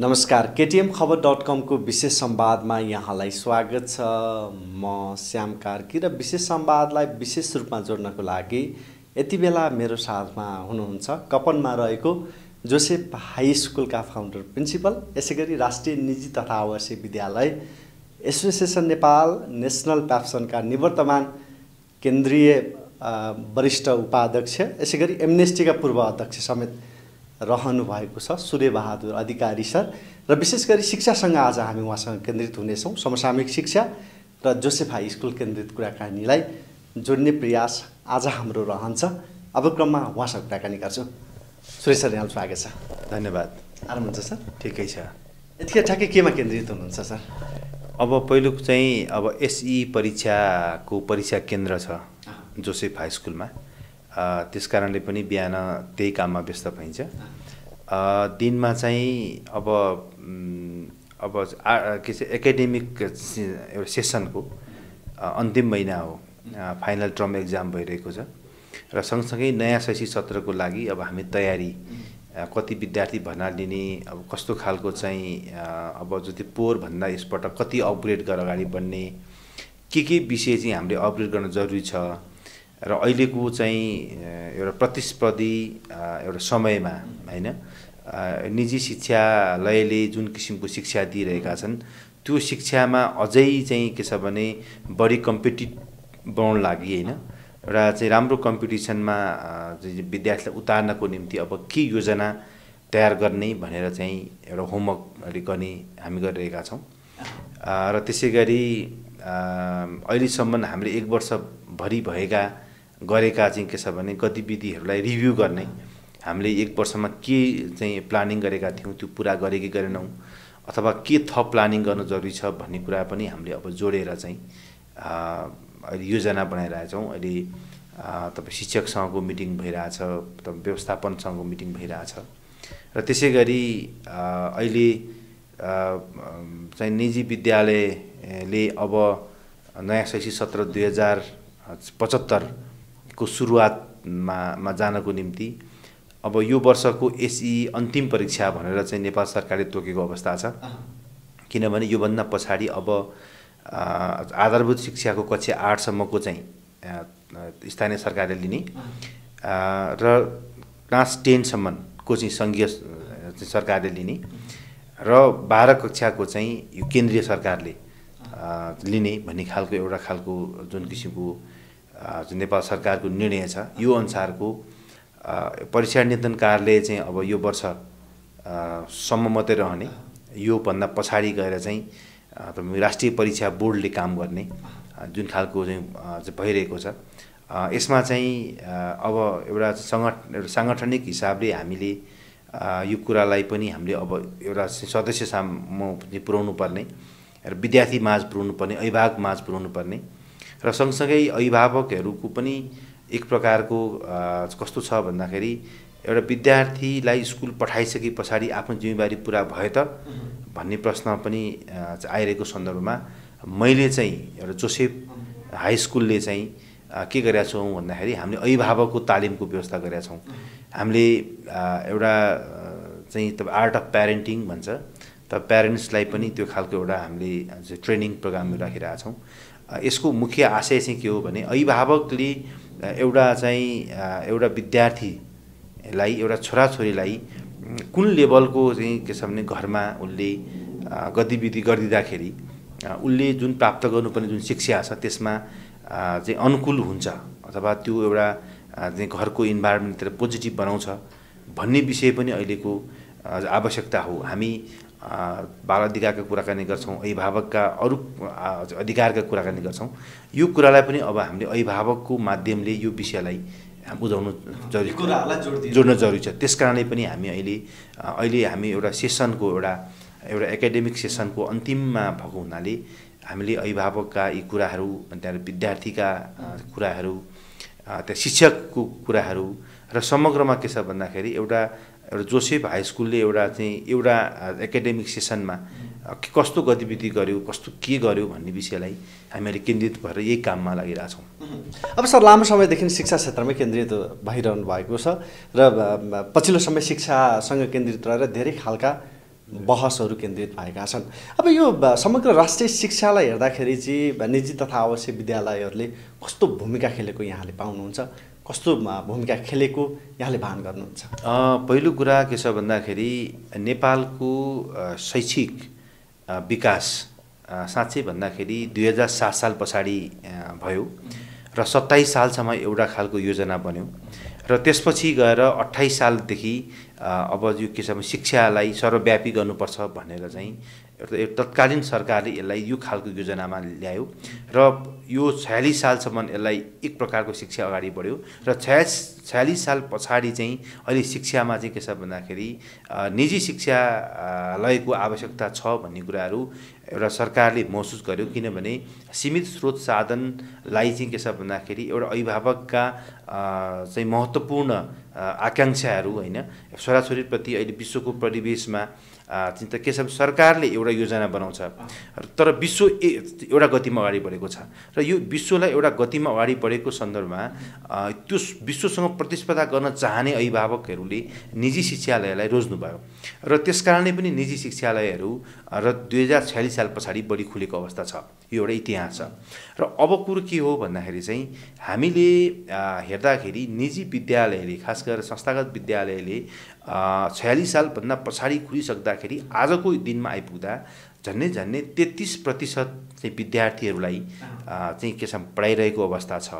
नमस्कार केटीएम खबर.com को विशेष संवादमा यहाँलाई स्वागत छ। म श्याम कार्की र विशेष संवादलाई विशेष रूपमा जोड्नको लागि यति बेला मेरो साथमा हुनुहुन्छ कपनमा रहेको जोसेफ हाई स्कुलका फाउन्डर प्रिन्सिपल, यसैगरी राष्ट्रिय निजी तथा आवासीय विद्यालय एसोसिएसन नेपाल नेशनल प्याप्सनका निवर्तमान केन्द्रीय वरिष्ठ उपाध्यक्ष, यसैगरी एमनेस्टीका पूर्व अध्यक्ष समेत रहनु भएको छ सूर्य बहादुर अधिकारी सर। र विशेष गरी शिक्षासँग आज हामी उहाँसँग केन्द्रित हुनेछौँ। समसामयिक शिक्षा र जोसेफ हाई स्कुल केन्द्रित कुराकानीलाई जोड्ने प्रयास आज हाम्रो रहन्छ। अब क्रममा उहाँसँग कुराकानी गर्छौँ। सूर्य सर, यहाँलाई स्वागत छ। धन्यवाद। आराम हुन्छ सर? ठिकै छ। यतिखेर ठ्याक्कै केमा केन्द्रित हुनुहुन्छ सर? अब पहिलो चाहिँ एसई परीक्षाको परीक्षा केन्द्र छ जोसेफ हाई स्कुलमा। त्यसकारणले पनि बिहान त्यही काममा व्यस्त भइन्छ। दिनमा चाहिँ अब के चाहिँ एकाडेमिक एउटा सेसनको अन्तिम महिना हो, फाइनल टर्म एक्जाम भइरहेको छ र सँगसँगै नयाँ शैक्षिक सत्रको लागि अब हामी तयारी, कति विद्यार्थी भर्ना लिने, अब कस्तो खालको चाहिँ अब जति पोहोरभन्दा यसपटक कति अपग्रेड गरेर अगाडि बढ्ने, के विषय चाहिँ हामीले अपग्रेड गर्न जरुरी छ र अहिलेको चाहिँ एउटा प्रतिस्पर्धी एउटा समयमा हैन निजी शिक्षालयले जुन किसिमको शिक्षा दिइरहेका छन् त्यो शिक्षामा अझै चाहिँ के छ भने बढी कम्पिटिटिभ बनाउन लागि हैन एउटा चाहिँ राम्रो कम्पिटिसनमा विद्यार्थीलाई उतार्नको निम्ति अब के योजना तयार गर्ने भनेर चाहिँ एउटा होमवर्क गर्ने हामी गरिरहेका छौँ। र त्यसैगरी अहिलेसम्म हामीले 1 वर्षभरि गरेका चाहिँ के छ भने गतिविधिहरूलाई रिभ्यू गर्ने, हामीले 1 वर्षमा के चाहिँ प्लानिङ गरेका थियौँ त्यो पुरा गरे कि गरेनौँ अथवा के थप प्लानिङ गर्न जरुरी छ भन्ने कुरा पनि हामीले अब जोडेर चाहिँ अहिले योजना बनाइरहेछौँ। अहिले तपाईँ शिक्षकसँगको मिटिङ भइरहेछ, तपाईँ व्यवस्थापनसँगको मिटिङ भइरहेछ र त्यसै गरी अहिले चाहिँ निजी विद्यालयले अब नयाँ शैक्षिक सत्र 2075 को सुरुवातमा जानको निम्ति अब यो वर्षको एसई अन्तिम परीक्षा भनेर चाहिँ नेपाल सरकारले तोकेको अवस्था छ। किनभने योभन्दा पछाडि अब आधारभूत शिक्षाको कक्षा 8 सम्मको चाहिँ स्थानीय सरकारले लिने र क्लास 10 सम्मको चाहिँ सङ्घीय सरकारले लिने र 12 कक्षाको चाहिँ यो केन्द्रीय सरकारले लिने भन्ने खालको एउटा खालको जुन किसिमको नेपाल सरकारको निर्णय छ यो अनुसारको परीक्षा नियन्त्रण कार्यालय चाहिँ अब यो वर्ष सम्म मात्रै रहने, यो भन्दा पछाडि गएर चाहिँ राष्ट्रिय परीक्षा बोर्डले काम गर्ने जुन खालको चाहिँ भइरहेको छ। यसमा चाहिँ अब एउटा साङ्गठनिक हिसाबले हामीले यो कुरालाई पनि हामीले अब एउटा सदस्यसम्म पुर्याउनु पर्ने र विद्यार्थी माझ पुर्याउनु पर्ने, अभिभावक माझ पुर्याउनु पर्ने र सँगसँगै अभिभावकहरूको पनि एक प्रकारको कस्तो छ भन्दाखेरि एउटा विद्यार्थीलाई स्कुल पठाइसके पछाडि आफ्नो जिम्मेवारी पुरा भयो त भन्ने प्रश्न पनि आइरहेको सन्दर्भमा मैले चाहिँ एउटा जोसेफ हाई स्कुलले चाहिँ के गरेका छौँ भन्दाखेरि हामीले अभिभावकको तालिमको व्यवस्था गरेका छौँ। हामीले एउटा चाहिँ तपाईँ आर्ट अफ प्यारेन्टिङ भन्छ त प्यारेन्ट्सलाई पनि त्यो खालको एउटा हामीले ट्रेनिङ प्रोग्राम राखिरहेका छौँ। यसको मुख्य आशय चाहिँ के हो भने अभिभावकले एउटा विद्यार्थीलाई, एउटा छोराछोरीलाई कुन लेभलको चाहिँ के छ भने घरमा उसले गतिविधि गरिदिँदाखेरि उसले जुन प्राप्त गर्नुपर्ने जुन शिक्षा छ त्यसमा चाहिँ अनुकूल हुन्छ अथवा त्यो एउटा चाहिँ घरको इन्भाइरोमेन्टतिर पोजिटिभ बनाउँछ भन्ने विषय पनि अहिलेको आवश्यकता हो। हामी बाल अधिकारका कुराकानी गर्छौँ, अभिभावकका अरू अधिकारका कुराकानी गर्छौँ। यो कुरालाई पनि अब हामीले अभिभावकको माध्यमले यो विषयलाई बुझाउनु जरुरी, जोड्न जरुरी छ। त्यसकारणले पनि हामी अहिले हामी एउटा सेसनको एउटा एकाडेमिक सेसनको अन्तिममा भएको हुनाले हामीले अभिभावकका यी कुराहरू, त्यहाँबाट विद्यार्थीका कुराहरू, त्यहाँ शिक्षकको कुराहरू र समग्रमा के छ भन्दाखेरि एउटा जोसेफ हाई स्कुलले एउटा एकाडेमिक सेसनमा कस्तो गतिविधि गर्यो, कस्तो के गर्यो भन्ने विषयलाई हामीले केन्द्रित भएर यही काममा लागिरहेछौँ। अब सर, लामो समयदेखि शिक्षा क्षेत्रमै केन्द्रित भइरहनु भएको छ र पछिल्लो समय शिक्षासँग केन्द्रित रहेर धेरै खालका बहसहरू केन्द्रित भएका छन्। अब यो समग्र राष्ट्रिय शिक्षालाई हेर्दाखेरि चाहिँ निजी तथा आवासीय विद्यालयहरूले कस्तो भूमिका खेलेको यहाँले पाउनुहुन्छ, कस्तो भूमिका खेलेको यहाँले भान गर्नुहुन्छ? पहिलो कुरा के छ भन्दाखेरि नेपालको शैक्षिक विकास साँच्चै भन्दाखेरि 2007 साल पछाडि भयो र 27 सालसम्म एउटा खालको योजना बन्यो र त्यसपछि गएर 28 सालदेखि अब यो के छ भने शिक्षालाई सर्वव्यापी गर्नुपर्छ भनेर चाहिँ एउटा तत्कालीन सरकारले यसलाई यो खालको योजनामा ल्यायो र यो 46 सालसम्म यसलाई एक प्रकारको शिक्षा अगाडि बढ्यो र 46 साल पछाडि चाहिँ अहिले शिक्षामा चाहिँ के छ भन्दाखेरि निजी शिक्षालयको आवश्यकता छ भन्ने कुराहरू एउटा सरकारले महसुस गर्यो। किनभने सीमित स्रोत साधनलाई चाहिँ के छ भन्दाखेरि एउटा अभिभावकका चाहिँ महत्त्वपूर्ण आकाङ्क्षाहरू होइन, छोराछोरीप्रति अहिले विश्वको परिवेशमा चिन्ता के छ, सरकारले एउटा योजना बनाउँछ तर विश्व एउटा गतिमा अगाडि बढेको छ र यो विश्वलाई एउटा गतिमा अगाडि बढेको सन्दर्भमा त्यो विश्वसँग प्रतिस्पर्धा गर्न चाहने अभिभावकहरूले निजी शिक्षालयलाई रोज्नुभयो र त्यसकारणले पनि निजी शिक्षालयहरू र 2046 साल पछाडि बढी खुलेको अवस्था छ। यो एउटा इतिहास छ र अब कुरो के हो भन्दाखेरि चाहिँ हामीले हेर्दाखेरि निजी विद्यालयले खास गरेर संस्थागत विद्यालयले 46 सालभन्दा पछाडि खुलिसक्दाखेरि आजको दिनमा आइपुग्दा झन्डै 33% चाहिँ विद्यार्थीहरूलाई चाहिँ के छ पढाइरहेको अवस्था छ।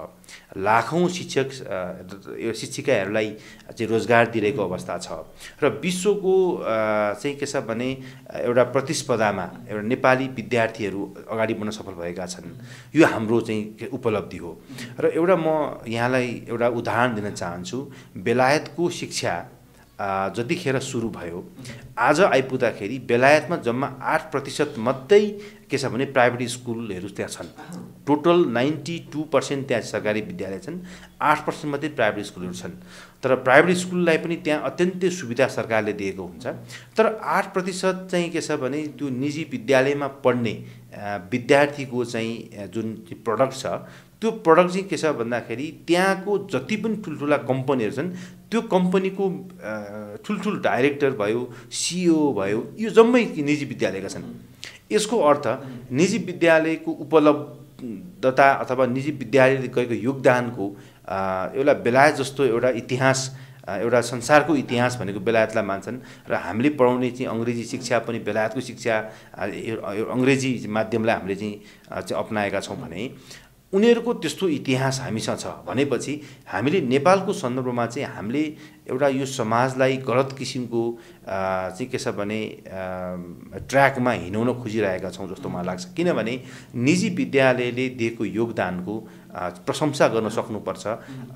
लाखौँ शिक्षक शिक्षिकाहरूलाई चाहिँ रोजगार दिइरहेको अवस्था छ र विश्वको चाहिँ के छ भने एउटा प्रतिस्पर्धामा एउटा नेपाली विद्यार्थीहरू अगाडि बढ्न सफल भएका छन्। यो हाम्रो चाहिँ उपलब्धि हो र एउटा म यहाँलाई एउटा उदाहरण दिन चाहन्छु। बेलायतको शिक्षा जतिखेर सुरु भयो आज आइपुग्दाखेरि बेलायतमा जम्मा 8% मात्रै के छ भने प्राइभेट स्कुलहरू त्यहाँ छन्। टोटल 92% त्यहाँ सरकारी विद्यालय छन्, 8% मात्रै प्राइभेट स्कुलहरू छन्। तर प्राइभेट स्कुललाई पनि त्यहाँ अत्यन्तै सुविधा सरकारले दिएको हुन्छ। तर 8% चाहिँ के छ भने त्यो निजी विद्यालयमा पढ्ने विद्यार्थीको चाहिँ जुन प्रडक्ट छ त्यो प्रडक्ट चाहिँ के छ भन्दाखेरि त्यहाँको जति पनि ठुल्ठुला कम्पनीहरू छन् त्यो कम्पनीको ठुल्ठुलो डाइरेक्टर भयो, सिइओ भयो, यो जम्मै निजी विद्यालयका छन्। यसको अर्थ निजी विद्यालयको उपलब्धता अथवा निजी विद्यालयले गरेको योगदानको एउटा बेलायत जस्तो एउटा इतिहास, एउटा संसारको इतिहास भनेको बेलायतलाई मान्छन् र हामीले पढाउने चाहिँ अङ्ग्रेजी शिक्षा पनि बेलायतको शिक्षा अङ्ग्रेजी माध्यमलाई हामीले चाहिँ अपनाएका छौँ भने उनीहरूको त्यस्तो इतिहास हामीसँग छ भनेपछि हामीले नेपालको सन्दर्भमा चाहिँ हामीले एउटा यो समाजलाई गलत किसिमको चाहिँ के छ भने ट्र्याकमा हिँडाउन खोजिरहेका छौँ जस्तो मलाई लाग्छ। किनभने निजी विद्यालयले दिएको योगदानको प्रशंसा गर्न सक्नुपर्छ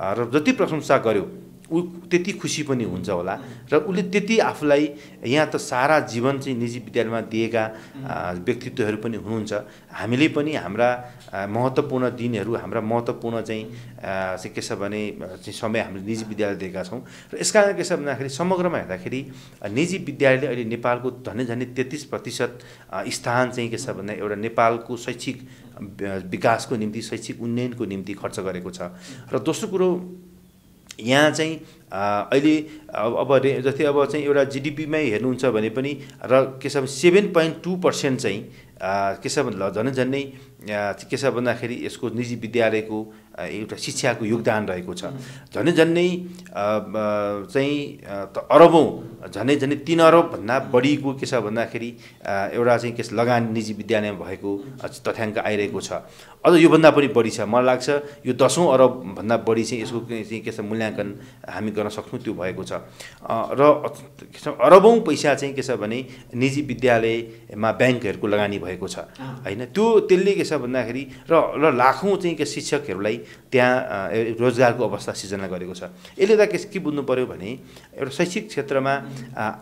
र जति प्रशंसा गर्यो ऊ त्यति खुसी पनि हुन्छ होला र उसले त्यति आफूलाई यहाँ त सारा जीवन चाहिँ निजी विद्यालयमा दिएका व्यक्तित्वहरू पनि हुनुहुन्छ। हामीले पनि हाम्रा महत्त्वपूर्ण दिनहरू, हाम्रा महत्त्वपूर्ण चाहिँ के छ भने चाहिँ समय हामीले निजी विद्यालय दिएका छौँ र यसकारण के छ भन्दाखेरि समग्रमा हेर्दाखेरि निजी विद्यालयले अहिले नेपालको झन्डै 33% स्थान चाहिँ के छ भने एउटा नेपालको शैक्षिक विकासको निम्ति, शैक्षिक उन्नयनको निम्ति खर्च गरेको छ। र दोस्रो कुरो यहाँ चाहिँ अहिले अब जस्तै अब चाहिँ एउटा जिडिपीमै हेर्नुहुन्छ भने पनि र के छ भने 7.2% चाहिँ के छ भने झन्डै के छ भन्दाखेरि यसको निजी विद्यालयको एउटा शिक्षाको योगदान रहेको छ। झन्डै चाहिँ अरबौँ झन्डै 3 अरबभन्दा बढीको के छ भन्दाखेरि एउटा चाहिँ के लगानी निजी विद्यालयमा भएको तथ्याङ्क आइरहेको छ। अझ योभन्दा पनि बढी छ, मलाई लाग्छ यो 10औँ अरबभन्दा बढी चाहिँ यसको चाहिँ के छ मूल्याङ्कन हामी गर्न सक्छौँ त्यो भएको छ। र अरबौँ पैसा चाहिँ के छ भने निजी विद्यालयमा ब्याङ्कहरूको लगानी भएको छ होइन। त्यसले के छ भन्दाखेरि र लाखौँ चाहिँ के शिक्षकहरूलाई त्यहाँ रोजगारको अवस्था सिर्जना गरेको छ। यसले त के बुझ्नु पर्यो भने एउटा शैक्षिक क्षेत्रमा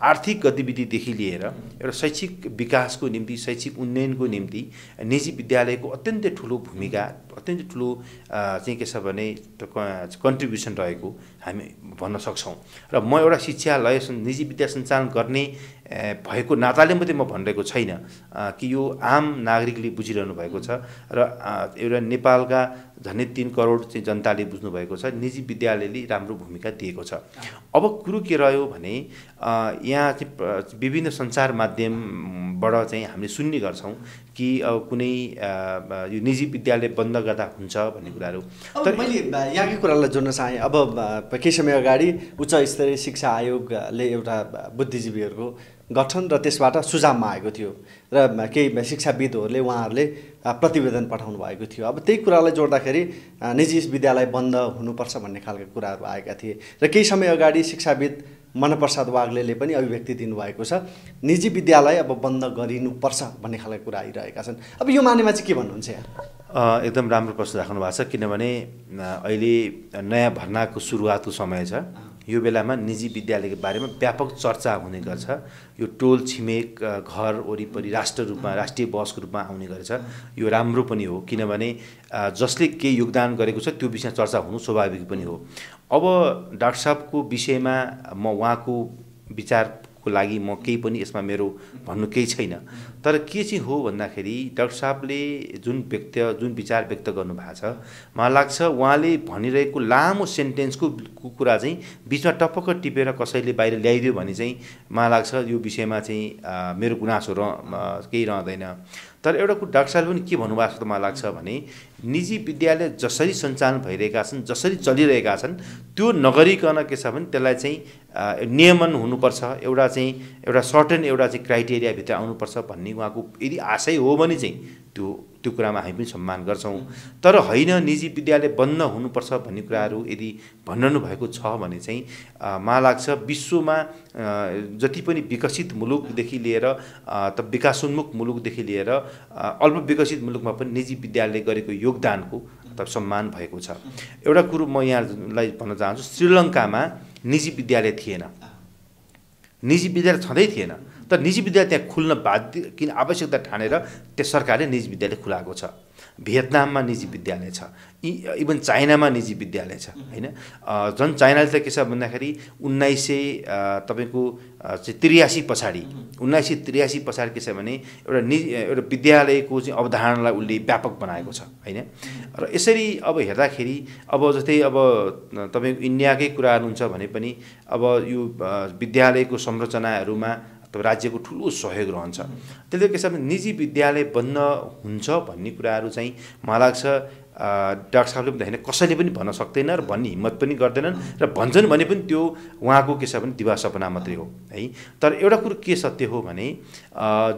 आर्थिक गतिविधिदेखि लिएर एउटा शैक्षिक विकासको निम्ति, शैक्षिक उन्नयनको निम्ति निजी विद्यालयको अत्यन्तै ठुलो भूमिका, अत्यन्तै ठुलो चाहिँ के छ भने कन्ट्रिब्युसन रहेको हामी भन्न सक्छौँ। र म एउटा शिक्षालय निजी विद्यालय सञ्चालन गर्ने भएको नाताले मात्रै म भनिरहेको छैन कि यो आम नागरिकले बुझिरहनु भएको छ र एउटा नेपालका झन्डै 3 करोड चाहिँ जनताले बुझ्नुभएको छ निजी विद्यालयले राम्रो भूमिका दिएको छ। अब कुरो के रह्यो भने यहाँ चाहिँ विभिन्न सञ्चार माध्यमबाट चाहिँ हामीले सुन्ने गर्छौँ कि अब कुनै यो निजी विद्यालय बन्द गर्दा हुन्छ भन्ने कुराहरू। तर मैले यहाँकै कुरालाई जोड्न चाहेँ। अब केही समय अगाडि उच्च स्तरीय शिक्षा आयोगले एउटा बुद्धिजीवीहरूको गठन र त्यसबाट सुझाव मागेको थियो र केही शिक्षाविदहरूले उहाँहरूले प्रतिवेदन पठाउनु भएको थियो। अब त्यही कुरालाई जोड्दाखेरि निजी विद्यालय बन्द हुनुपर्छ भन्ने खालका कुराहरू आएका थिए र केही समय अगाडि शिक्षाविद मनप्रसाद वाग्लेले पनि अभिव्यक्ति दिनुभएको छ निजी विद्यालय अब बन्द गरिनुपर्छ भन्ने खालका कुरा आइरहेका छन्। अब यो मानेमा चाहिँ के भन्नुहुन्छ यहाँ? एकदम राम्रो प्रश्न राख्नु भएको छ, किनभने अहिले नयाँ भर्नाको सुरुवातको समय छ। यो बेलामा निजी विद्यालयको बारेमा व्यापक चर्चा हुने गर्छ। यो टोल छिमेक घर वरिपरि राष्ट्रिय बसको रूपमा आउने गरेछ। यो राम्रो पनि हो, किनभने जसले केही योगदान गरेको छ त्यो विषयमा चर्चा हुनु स्वाभाविक पनि हो। अब डाक्टर साहबको विषयमा म उहाँको विचारको लागि म केही पनि यसमा मेरो भन्नु केही छैन। तर के चाहिँ हो भन्दाखेरि डाक्टर साहबले जुन विचार व्यक्त गर्नुभएको छ, मलाई लाग्छ उहाँले भनिरहेको लामो सेन्टेन्सको कुरा चाहिँ बिचमा टपक्क टिपेर कसैले बाहिर ल्याइदियो भने चाहिँ मलाई लाग्छ यो विषयमा चाहिँ मेरो गुनासो केही रहँदैन। तर एउटा कुरा डाक्टर साहबले पनि के भन्नुभएको छ त मलाई लाग्छ भने निजी विद्यालय जसरी सञ्चालन भइरहेका छन्, जसरी चलिरहेका छन्, त्यो नगरिकन के छ भने त्यसलाई चाहिँ नियमन हुनुपर्छ, एउटा सर्टेन एउटा चाहिँ क्राइटेरियाभित्र आउनुपर्छ भन्ने उहाँको यदि आशय हो भने चाहिँ त्यो कुरामा हामी पनि सम्मान गर्छौँ। तर होइन निजी विद्यालय बन्द हुनुपर्छ भन्ने कुराहरू यदि भनिरहनु भएको छ भने चाहिँ मलाई लाग्छ विश्वमा जति पनि विकसित मुलुकदेखि लिएर त विकासोन्मुख मुलुकदेखि लिएर अल्प विकसित मुलुकमा पनि निजी विद्यालयले गरेको योगदानको सम्मान भएको छ। एउटा कुरो म यहाँलाई भन्न चाहन्छु, श्रीलङ्कामा निजी विद्यालय थिएन, निजी विद्यालय छँदै थिएन। तर निजी विद्यालय त्यहाँ खुल्न बाध्य किन आवश्यकता ठानेर त्यो सरकारले निजी विद्यालय खुलाएको छ। भियतनाममा निजी विद्यालय छ, इभन चाइनामा निजी विद्यालय छ हैन। झन् चाइनाले त के छ भन्दाखेरि 1983 पछाडि 1983 पछाडि के छ भने एउटा विद्यालयको चाहिँ अवधारणालाई उसले व्यापक बनाएको छ हैन। र यसरी अब हेर्दाखेरि अब जस्तै अब तपाईँको इन्डियाकै कुराहरू हुन्छ भने पनि अब यो विद्यालयको संरचनाहरूमा राज्यको ठुलो सहयोग रहन्छ। त्यसले के छ भने निजी विद्यालय बन्द हुन्छ भन्ने कुराहरू चाहिँ मलाई लाग्छ डाक्टर साहबले पनि होइन कसैले पनि भन्न सक्दैन र भन्ने हिम्मत पनि गर्दैनन् र भन्छन् भने पनि त्यो उहाँको के छ भने दिवा सपना मात्रै हो है। तर एउटा कुरो के सत्य हो भने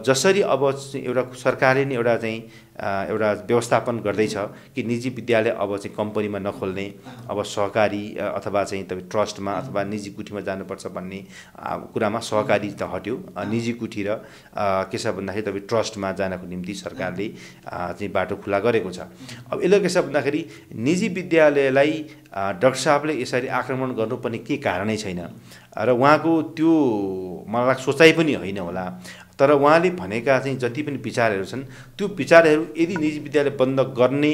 जसरी अब एउटा सरकारले नै एउटा व्यवस्थापन गर्दैछ कि निजी विद्यालय अब चाहिँ कम्पनीमा नखोल्ने, अब सहकारी अथवा चाहिँ तपाईँ ट्रस्टमा अथवा निजी कुठीमा जानुपर्छ भन्ने कुरामा सहकारी त हट्यो, निजी कुठी र के छ भन्दाखेरि तपाईँ ट्रस्टमा जानको निम्ति सरकारले चाहिँ बाटो खुला गरेको छ। अब यसले के छ भन्दाखेरि निजी विद्यालयलाई डाक्टर साहबले यसरी आक्रमण गर्नुपर्ने केही कारणै छैन र उहाँको त्यो मलाई लाग्छ सोचाइ पनि होइन होला। तर उहाँले भनेका चाहिँ जति पनि विचारहरू छन् त्यो विचारहरू यदि निजी विद्यालय बन्द गर्ने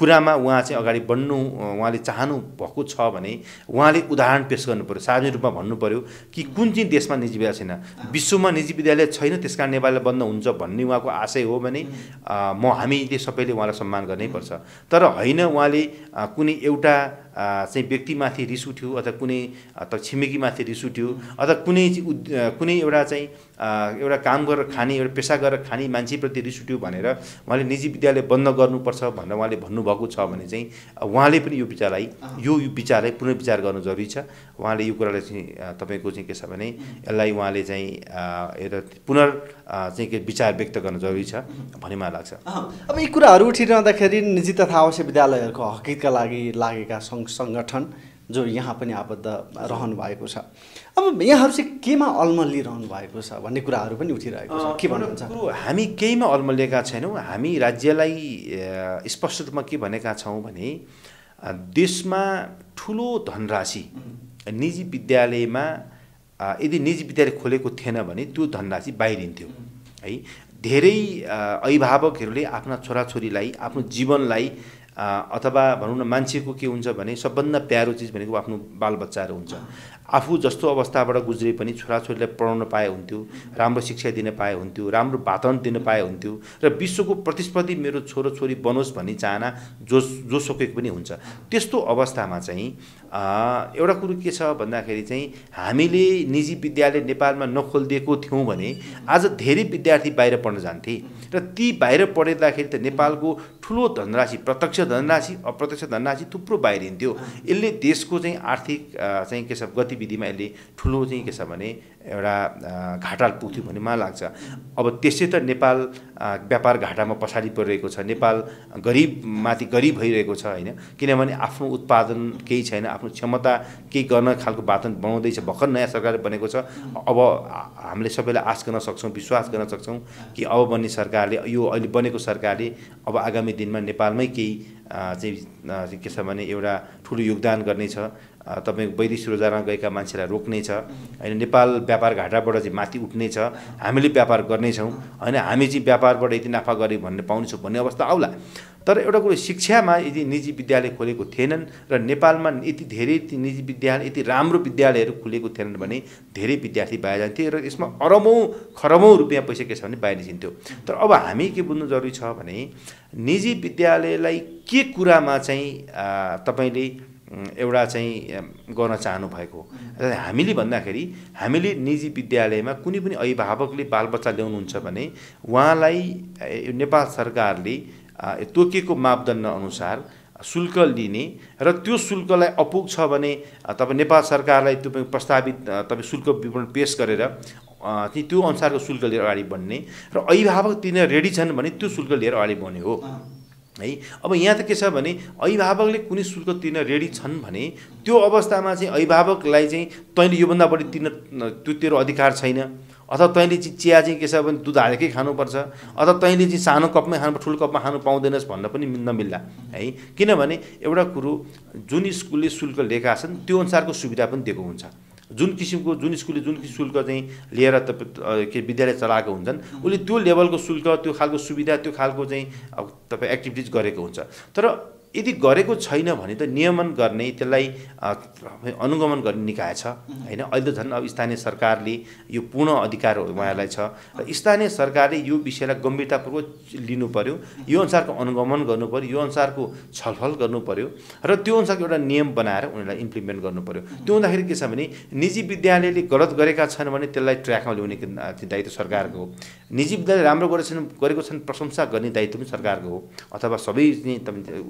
कुरामा उहाँ चाहिँ अगाडि बढ्नु उहाँले चाहनु भएको छ भने उहाँले उदाहरण पेश गर्नु पर्यो, सार्वजनिक रूपमा भन्नु पर्यो कि कुन चाहिँ देशमा निजी विद्यालय छैन, विश्वमा निजी विद्यालय छैन त्यसकारण नेपालले बन्द हुन्छ भन्ने उहाँको आशय हो भने हामीले सबैले उहाँलाई सम्मान गर्नैपर्छ। तर होइन उहाँले कुनै एउटा चाहिँ व्यक्तिमाथि रिस उठ्यो अथवा कुनै छिमेकीमाथि रिस उठ्यो अथवा कुनै एउटा चाहिँ एउटा काम गरेर खाने एउटा पेसा गरेर खाने मान्छेप्रति रिस उठ्यो भनेर उहाँले निजी विद्यालय बन्द गर्नुपर्छ भनेर उहाँले भन्नुभएको छ भने चाहिँ उहाँले पनि यो विचारलाई पुनर्विचार गर्नु जरुरी छ। उहाँले यो कुरालाई चाहिँ तपाईँको चाहिँ के छ भने यसलाई उहाँले चाहिँ चाहिँ विचार व्यक्त गर्न जरुरी छ भन्ने मलाई लाग्छ। अब यी कुराहरू उठिरहँदाखेरि निजी तथा आवासीय विद्यालयहरूको हकका लागि लागेका सङ्गठन जो यहाँ पनि आबद्ध रहनु भएको छ, अब यहाँहरू चाहिँ केमा अल्मलिरहनु भएको छ भन्ने कुराहरू पनि उठिरहेको छ, के भन्नुहुन्छ? हामी केहीमा अल्मलिएका छैनौँ। हामी राज्यलाई स्पष्ट रूपमा के भनेका छौँ भने देशमा ठुलो धनराशि निजी विद्यालयमा यदि निजी विद्यालय खोलेको थिएन भने त्यो धनराशि बाहिरिन्थ्यो है। धेरै अभिभावकहरूले आफ्ना छोराछोरीलाई आफ्नो जीवनलाई अथवा भनौँ न मान्छेको के हुन्छ भने सबभन्दा प्यारो चिज भनेको आफ्नो बालबच्चाहरू हुन्छ। आफू जस्तो अवस्थाबाट गुज्रे पनि छोराछोरीलाई पढाउन पाए हुन्थ्यो, राम्रो शिक्षा दिन पाए हुन्थ्यो, राम्रो वातावरण दिन पाए हुन्थ्यो र विश्वको प्रतिस्पर्धी मेरो छोराछोरी बनोस् भन्ने चाहना जोसुकैको पनि हुन्छ। त्यस्तो अवस्थामा चाहिँ एउटा कुरो के छ भन्दाखेरि चाहिँ हामीले निजी विद्यालय नेपालमा नखोलिदिएको थियौँ भने आज धेरै विद्यार्थी बाहिर पढ्न जान्थे र ती बाहिर पढ्दाखेरि त नेपालको ठुलो धनराशि, प्रत्यक्ष धनराशि, अप्रत्यक्ष धनराशि थुप्रो बाहिरिन्थ्यो। यसले देशको चाहिँ आर्थिक चाहिँ के छ गतिविधिमा यसले ठुलो चाहिँ के छ भने एउटा घाटा पुग्थ्यो भन्ने मलाई लाग्छ। अब त्यसै त नेपाल व्यापार घाटामा पछाडि परिरहेको छ, नेपाल गरिबमाथि गरिब भइरहेको छ होइन, किनभने आफ्नो उत्पादन केही छैन, आफ्नो क्षमता केही गर्न खालको वातावरण बनाउँदैछ, भर्खर नयाँ सरकार बनेको छ। अब हामीले सबैलाई आश गर्न सक्छौँ, विश्वास गर्न सक्छौँ कि अब बन्ने सरकारले, यो अहिले बनेको सरकारले अब आगामी दिनमा नेपालमै केही चाहिँ के छ भने एउटा ठुलो योगदान गर्नेछ। तपाईँ वैदेशिक रोजगारमा गएका मान्छेलाई रोक्नेछ होइन, नेपाल व्यापार घाटाबाट चाहिँ माथि उठ्नेछ, हामीले व्यापार गर्नेछौँ होइन, हामी चाहिँ व्यापारबाट यति नाफा गरे भन्ने पाउनेछौँ भन्ने अवस्था आउला। तर एउटा कुरो शिक्षामा यदि निजी विद्यालय खोलेको थिएनन् र नेपालमा यति धेरै निजी विद्यालय, यति राम्रो विद्यालयहरू खुलेको थिएनन् भने धेरै विद्यार्थी बाहिर जान्थे र यसमा अरबौँ खरबौँ रुपियाँ पैसा के छ भने बाहिर निस्किन्थ्यो। तर अब हामी के बुझ्नु जरुरी छ भने निजी विद्यालयलाई के कुरामा चाहिँ तपाईँले एउटा चाहिँ गर्न चाहनु भएको हामीले भन्दाखेरि हामीले निजी विद्यालयमा कुनै पनि अभिभावकले बालबच्चा ल्याउनुहुन्छ भने उहाँलाई नेपाल सरकारले तोकेको मापदण्ड अनुसार शुल्क लिने र त्यो शुल्कलाई अपुग छ भने तपाईँ नेपाल सरकारलाई त्यो प्रस्तावित तपाईँ शुल्क विवरण पेश गरेर त्यो अनुसारको शुल्क लिएर अगाडि बढ्ने र अभिभावक तिनीहरू रेडी छन् भने त्यो शुल्क लिएर अगाडि बढ्ने हो है। अब यहाँ त के छ भने अभिभावकले कुनै शुल्क तिर्न रेडी छन् भने त्यो अवस्थामा चाहिँ अभिभावकलाई चाहिँ तैँले योभन्दा बढी तिर्न त्यो तेरो अधिकार छैन, अथवा तैँले चाहिँ चिया चाहिँ के छ भने दुध हालेकै खानुपर्छ, अथवा तैँले चाहिँ सानो कपमै खानु ठुलो कपमा खानु पाउँदैनस् भन्न पनि नमिल्ला है। किनभने एउटा कुरो जुन स्कुलले शुल्क लिएका छन् त्यो अनुसारको सुविधा पनि दिएको हुन्छ। जुन किसिमको जुन स्कुलले जुन शुल्क चाहिँ लिएर के विद्यालय चलाएको हुन्छन् उसले त्यो लेभलको शुल्क, त्यो खालको सुविधा, त्यो खालको चाहिँ अब तपाईँ एक्टिभिटिज गरेको हुन्छ। तर यदि गरेको छैन भने त नियमन गर्ने, त्यसलाई अनुगमन गर्ने निकाय छ होइन। अहिले त झन् अब स्थानीय सरकारले यो पूर्ण अधिकार उहाँहरूलाई छ र स्थानीय सरकारले यो विषयलाई गम्भीरतापूर्वक लिनु पर्यो, यो अनुसारको अनुगमन गर्नु पर्यो, यो अनुसारको छलफल गर्नु पर्यो र त्यो अनुसारको एउटा नियम बनाएर उनीहरूलाई इम्प्लिमेन्ट गर्नु पर्यो। त्यो हुँदाखेरि के छ भने निजी विद्यालयले गलत गरेका छन् भने त्यसलाई ट्र्याकमा ल्याउने दायित्व सरकारको हो, निजी विद्यालय राम्रो गरेको छन् प्रशंसा गर्ने दायित्व पनि सरकारको हो, अथवा सबै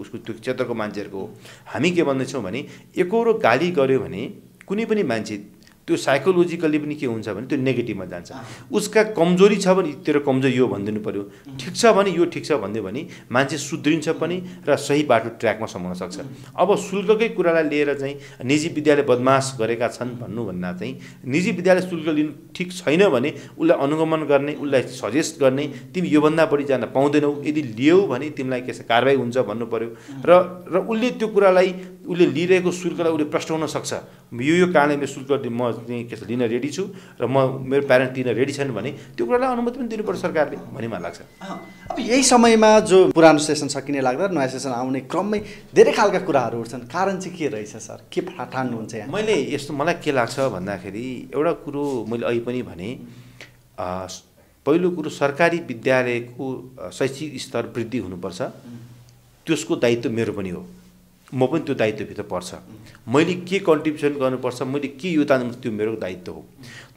उसको त्यो क्षेत्रको मान्छेहरूको हो। हामी के भन्दैछौँ भने एकहोरो गाली गर्यो भने कुनै पनि मान्छे त्यो साइकोलोजिकली पनि के हुन्छ भने त्यो नेगेटिभमा जान्छ। उसका कमजोरी छ भने तेरो कमजोरी यो भनिदिनु पर्यो, ठिक छ भने यो ठिक छ भनिदियो भने मान्छे सुध्रिन्छ पनि र सही बाटो ट्र्याकमा समाउन सक्छ। अब शुल्ककै कुरालाई लिएर चाहिँ निजी विद्यालय बदमास गरेका छन् भन्नुभन्दा चाहिँ निजी विद्यालय शुल्क लिनु ठिक छैन भने उसलाई अनुगमन गर्ने, उसलाई सजेस्ट गर्ने, तिमी योभन्दा बढी जान पाउँदैनौ, यदि लियौ भने तिमीलाई के छ कारबाही हुन्छ भन्नु पर्यो र उसले त्यो कुरालाई उसले लिइरहेको शुल्कलाई उसले प्रस्ताउन सक्छ। यो कारणले मेरो शुल्क म के छ लिन रेडी छु र मेरो प्यारेन्ट दिन रेडी छन् भने त्यो कुरालाई अनुमति पनि दिनुपर्छ सरकारले भन्ने मलाई लाग्छ। अब यही समयमा जो पुरानो सेसन सकिने लाग्दा नयाँ सेसन आउने क्रममै धेरै खालका कुराहरू उठ्छन्, कारण चाहिँ के रहेछ सर, के ठान्नुहुन्छ यहाँ? मैले यस्तो मलाई के लाग्छ भन्दाखेरि एउटा कुरो मैले अहिले पनि भने पहिलो कुरो सरकारी विद्यालयको शैक्षिक स्तर वृद्धि हुनुपर्छ, त्यसको दायित्व मेरो पनि हो, म पनि त्यो दायित्वभित्र पर्छ। मैले के कन्ट्रिब्युसन गर्नुपर्छ, मैले के योगदान त्यो मेरो दायित्व हो।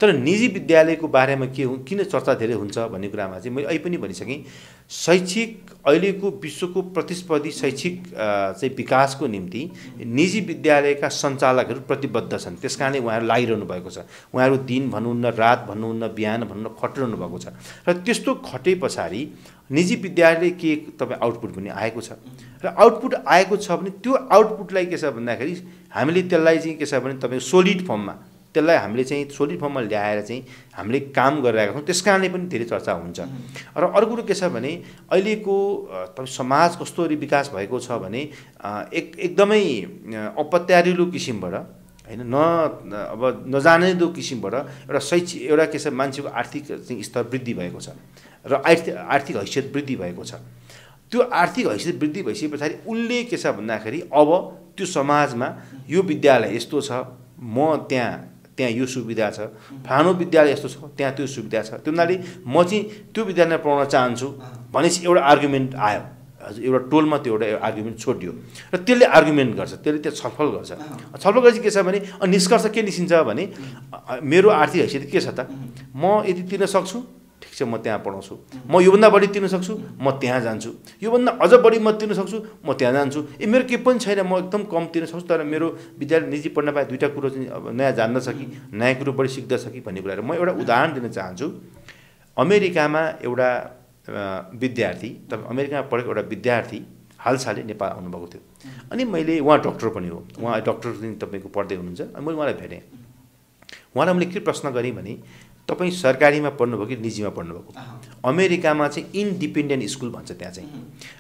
तर निजी विद्यालयको बारेमा के हो, किन चर्चा धेरै हुन्छ भन्ने कुरामा चाहिँ मैले अहिले पनि भनिसकेँ, शैक्षिक अहिलेको विश्वको प्रतिस्पर्धी शैक्षिक चाहिँ विकासको निम्ति निजी विद्यालयका सञ्चालकहरू प्रतिबद्ध छन्। त्यस कारणले उहाँहरू लागिरहनु भएको छ। उहाँहरू दिन भन्नुहुन्न, रात भन्नुहुन्न, बिहान भन्नुहुन्न, खटिरहनु भएको छ र त्यस्तो खटे पछाडि निजी विद्यालयले के तपाईँ आउटपुट पनि आएको छ र आउटपुट आएको छ भने त्यो आउटपुटलाई के छ भन्दाखेरि हामीले त्यसलाई चाहिँ के छ भने तपाईँ सोलिड फर्ममा त्यसलाई हामीले चाहिँ सोलिड फर्ममा ल्याएर चाहिँ हामीले काम गरिरहेका छौँ। त्यस कारणले पनि धेरै चर्चा हुन्छ। र अर्को कुरो के छ भने अहिलेको तपाईँ समाज कस्तो विकास भएको छ भने एकदमै अपत्यारिलो किसिमबाट होइन अब नजाने दो किसिमबाट एउटा शैक्षिक एउटा के छ मान्छेको आर्थिक चाहिँ स्तर वृद्धि भएको छ र आर्थिक हैसियत वृद्धि भएको छ। त्यो आर्थिक हैसियत वृद्धि भइसके पछाडि उसले के छ भन्दाखेरि अब त्यो समाजमा यो विद्यालय यस्तो छ, म त्यहाँ त्यहाँ यो सुविधा छ, फलानु विद्यालय यस्तो छ त्यहाँ त्यो सुविधा छ, त्यो हुनाले म चाहिँ त्यो विद्यालयमा पढाउन चाहन्छु भनेपछि एउटा आर्गुमेन्ट आयो, हजुर एउटा टोलमा त्यो एउटा आर्गुमेन्ट छोडियो र त्यसले आर्गुमेन्ट गर्छ, त्यसले त्यो छलफल गर्छ। छलफल गरेपछि के छ भने निष्कर्ष के निस्किन्छ भने मेरो आर्थिक हैसियत के छ त, म यति तिर्न सक्छु ठिक छ म त्यहाँ पढाउँछु, म योभन्दा बढी तिर्न सक्छु म त्यहाँ जान्छु, योभन्दा अझ बढी म तिर्न सक्छु म त्यहाँ जान्छु, मेरो केही पनि छैन म एकदम कम तिर्न सक्छु तर मेरो विद्यालय निजी पढ्न पाए दुईवटा कुरो चाहिँ अब नयाँ जान्दछ कि नयाँ कुरो बढी सिक्दछ कि भन्ने कुराहरू। म एउटा उदाहरण दिन चाहन्छु। अमेरिकामा एउटा विद्यार्थी, तपाईँ अमेरिकामा पढेको एउटा विद्यार्थी हालसालै नेपाल आउनुभएको थियो अनि मैले, उहाँ डक्टर पनि हो, उहाँ डक्टर चाहिँ तपाईँको पढ्दै हुनुहुन्छ, अनि मैले उहाँलाई भेटेँ। उहाँलाई मैले के प्रश्न गरेँ भने तपाईँ सरकारीमा पढ्नुभयो कि निजीमा पढ्नुभएको? अमेरिकामा चाहिँ इन्डिपेन्डेन्ट स्कुल भन्छ त्यहाँ चाहिँ,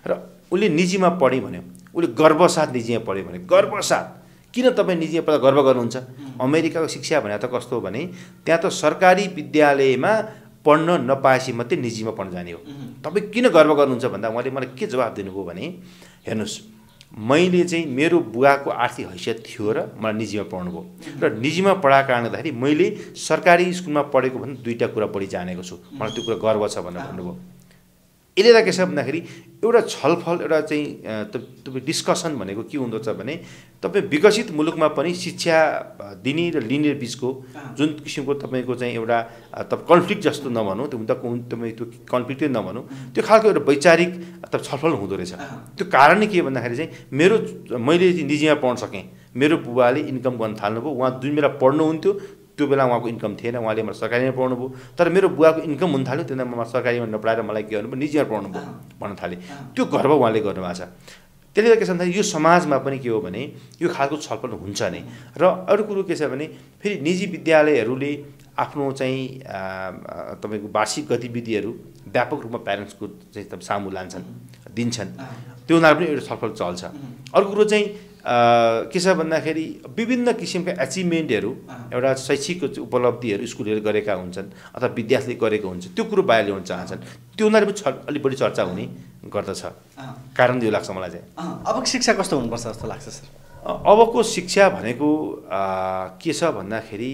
र उसले निजीमा पढेँ भन्यो, उसले गर्वसाथ निजीमा पढ्यो भने, गर्वसाथ। किन तपाईँ निजीमा पढ्दा गर्व गर्नुहुन्छ? अमेरिकाको शिक्षा भने त कस्तो हो भने त्यहाँ त सरकारी विद्यालयमा पढ्न नपाएपछि मात्रै निजीमा पढ्न जाने हो, तपाईँ किन गर्व गर्नुहुन्छ भन्दा उहाँले मलाई के जवाब दिनुभयो भने हेर्नुहोस् मैले चाहिँ मेरो बुवाको आर्थिक हैसियत थियो र मलाई निजीमा पढाउनु भयो र निजीमा पढाएको कारणले गर्दाखेरि मैले सरकारी स्कुलमा पढेको भन्दा दुईवटा कुरा बढी जानेको छु, मलाई त्यो कुरा गर्व छ भनेर भन्नुभयो। यसले त के छ भन्दाखेरि एउटा छलफल, एउटा चाहिँ तपाईँ डिस्कसन भनेको के हुँदो छ भने तपाईँ विकसित मुलुकमा पनि शिक्षा दिने र लिने बिचको जुन किसिमको तपाईँको चाहिँ एउटा कन्फ्लिक्ट जस्तो नभनौँ, त्यो तपाईँ त्यो कन्फ्लिक्टै नभनौँ, त्यो खालको एउटा वैचारिक छलफल हुँदो रहेछ। त्यो कारण के भन्दाखेरि चाहिँ मैले निजीमा पढ्न सकेँ, मेरो बुबाले इन्कम गर्न थाल्नुभयो, उहाँ जुन बेला पढ्नुहुन्थ्यो त्यो बेला उहाँको इन्कम थिएन, उहाँले मलाई सरकारीमा पढाउनु भयो, तर मेरो बुवाको इन्कम हुन थाल्यो त्यो बेला सरकारीमा नपढाएर मलाई के गर्नुभयो निजीमा पढाउनु भयो भन्न थालेँ। त्यो गर्व उहाँले गर्नुभएको छ। त्यसले गर्दा के छ भन्दाखेरि यो समाजमा पनि के हो भने यो खालको छलफल हुन्छ नै। र अरू कुरो के छ भने फेरि निजी विद्यालयहरूले आफ्नो चाहिँ तपाईँको वार्षिक गतिविधिहरू व्यापक रूपमा प्यारेन्ट्सको चाहिँ सामु लान्छन्, दिन्छन्, त्यो उनीहरू पनि एउटा छलफल चल्छ। अर्को कुरो चाहिँ के छ भन्दाखेरि विभिन्न किसिमका एचिभमेन्टहरू, एउटा शैक्षिक उपलब्धिहरू स्कुलहरूले गरेका हुन्छन् अथवा विद्यार्थीले गरेको हुन्छ, त्यो कुरो बाहिर ल्याउन चाहन्छन्, त्यो उनीहरू पनि अलिक बढी चर्चा हुने गर्दछ। कारण यो लाग्छ मलाई चाहिँ। अबको शिक्षा कस्तो हुनुपर्छ जस्तो लाग्छ सर? अबको शिक्षा भनेको के छ भन्दाखेरि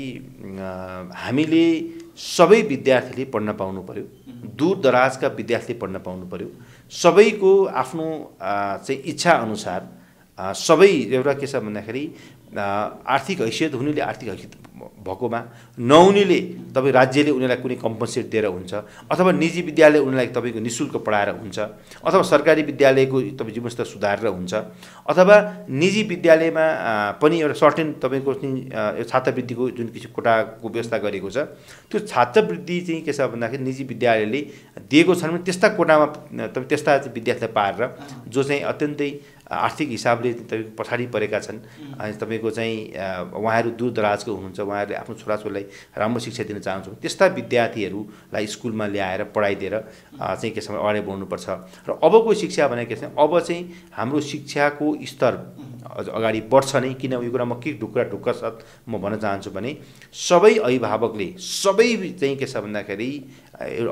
हामीले सबै विद्यार्थीले पढ्न पाउनु पर्यो, दूर दराजका विद्यार्थीले पढ्न पाउनु पर्यो, सबैको आफ्नो चाहिँ इच्छा अनुसार सबै एउटा के छ भन्दाखेरि आर्थिक हैसियत हुनेले आर्थिक हैसियत भएकोमा, नहुनेले तपाईँ राज्यले उनीहरूलाई कुनै कम्पनसेट दिएर हुन्छ, अथवा निजी विद्यालय उनीहरूलाई तपाईँको निःशुल्क पढाएर हुन्छ, अथवा सरकारी विद्यालयको तपाईँ जीवनस्तर सुधारेर हुन्छ, अथवा निजी विद्यालयमा पनि एउटा सर्टेन तपाईँको छात्रवृत्तिको जुन किसिम कोटाको व्यवस्था गरेको छ, त्यो छात्रवृत्ति चाहिँ के छ भन्दाखेरि निजी विद्यालयले दिएको छन् भने त्यस्ता कोटामा तपाईँ त्यस्ता विद्यार्थीलाई पारेर जो चाहिँ अत्यन्तै आर्थिक हिसाबले तपाईँको पछाडि परेका छन्, तपाईँको चाहिँ उहाँहरू दूर दराजको हुनुहुन्छ, उहाँहरूले आफ्नो छोराछोरीलाई राम्रो शिक्षा दिन चाहन्छ, त्यस्ता विद्यार्थीहरूलाई स्कुलमा ल्याएर पढाइदिएर चाहिँ के छ भने अगाडि बढ्नुपर्छ। र अबको शिक्षा भनेको के छ, अब चाहिँ हाम्रो शिक्षाको स्तर अगाडि बढ्छ नै। किन यो कुरा म के ढुक्क साथ म भन्न चाहन्छु भने सबै अभिभावकले, सबै चाहिँ के छ भन्दाखेरि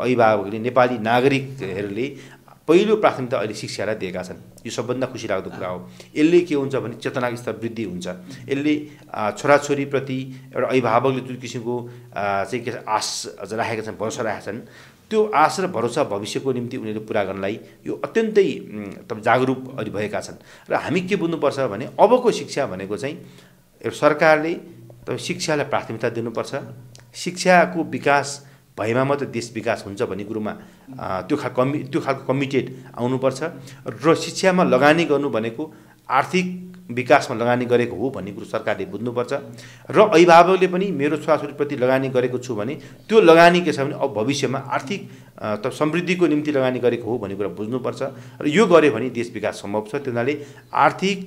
अभिभावकले, नेपाली नागरिकहरूले पहिलो प्राथमिकता अहिले शिक्षालाई दिएका छन्। यो सबभन्दा खुसी लाग्दो कुरा हो। यसले के हुन्छ भने चेतनाको स्तर वृद्धि हुन्छ। यसले छोराछोरीप्रति एउटा अभिभावकले जुन किसिमको चाहिँ के आश राखेका छन्, भरोसा राखेका छन्, त्यो आश र भरोसा भविष्यको निम्ति उनीहरूले पुरा गर्नलाई यो अत्यन्तै जागरुक अहिले भएका छन्। र हामी के बुझ्नुपर्छ भने अबको शिक्षा भनेको चाहिँ सरकारले शिक्षालाई प्राथमिकता दिनुपर्छ। शिक्षाको विकास भएमा मात्रै देश विकास हुन्छ भन्ने कुरोमा त्यो खालको कमिटेड आउनुपर्छ। र शिक्षामा लगानी गर्नु भनेको आर्थिक विकासमा लगानी गरेको हो भन्ने कुरो सरकारले बुझ्नुपर्छ। र अभिभावकले पनि मेरो छोराछोरीप्रति लगानी गरेको छु भने त्यो लगानी के छ भने अब भविष्यमा आर्थिक समृद्धिको निम्ति लगानी गरेको हो भन्ने कुरा बुझ्नुपर्छ। र यो गऱ्यो भने देश विकास सम्भव छ। त्यो हुनाले आर्थिक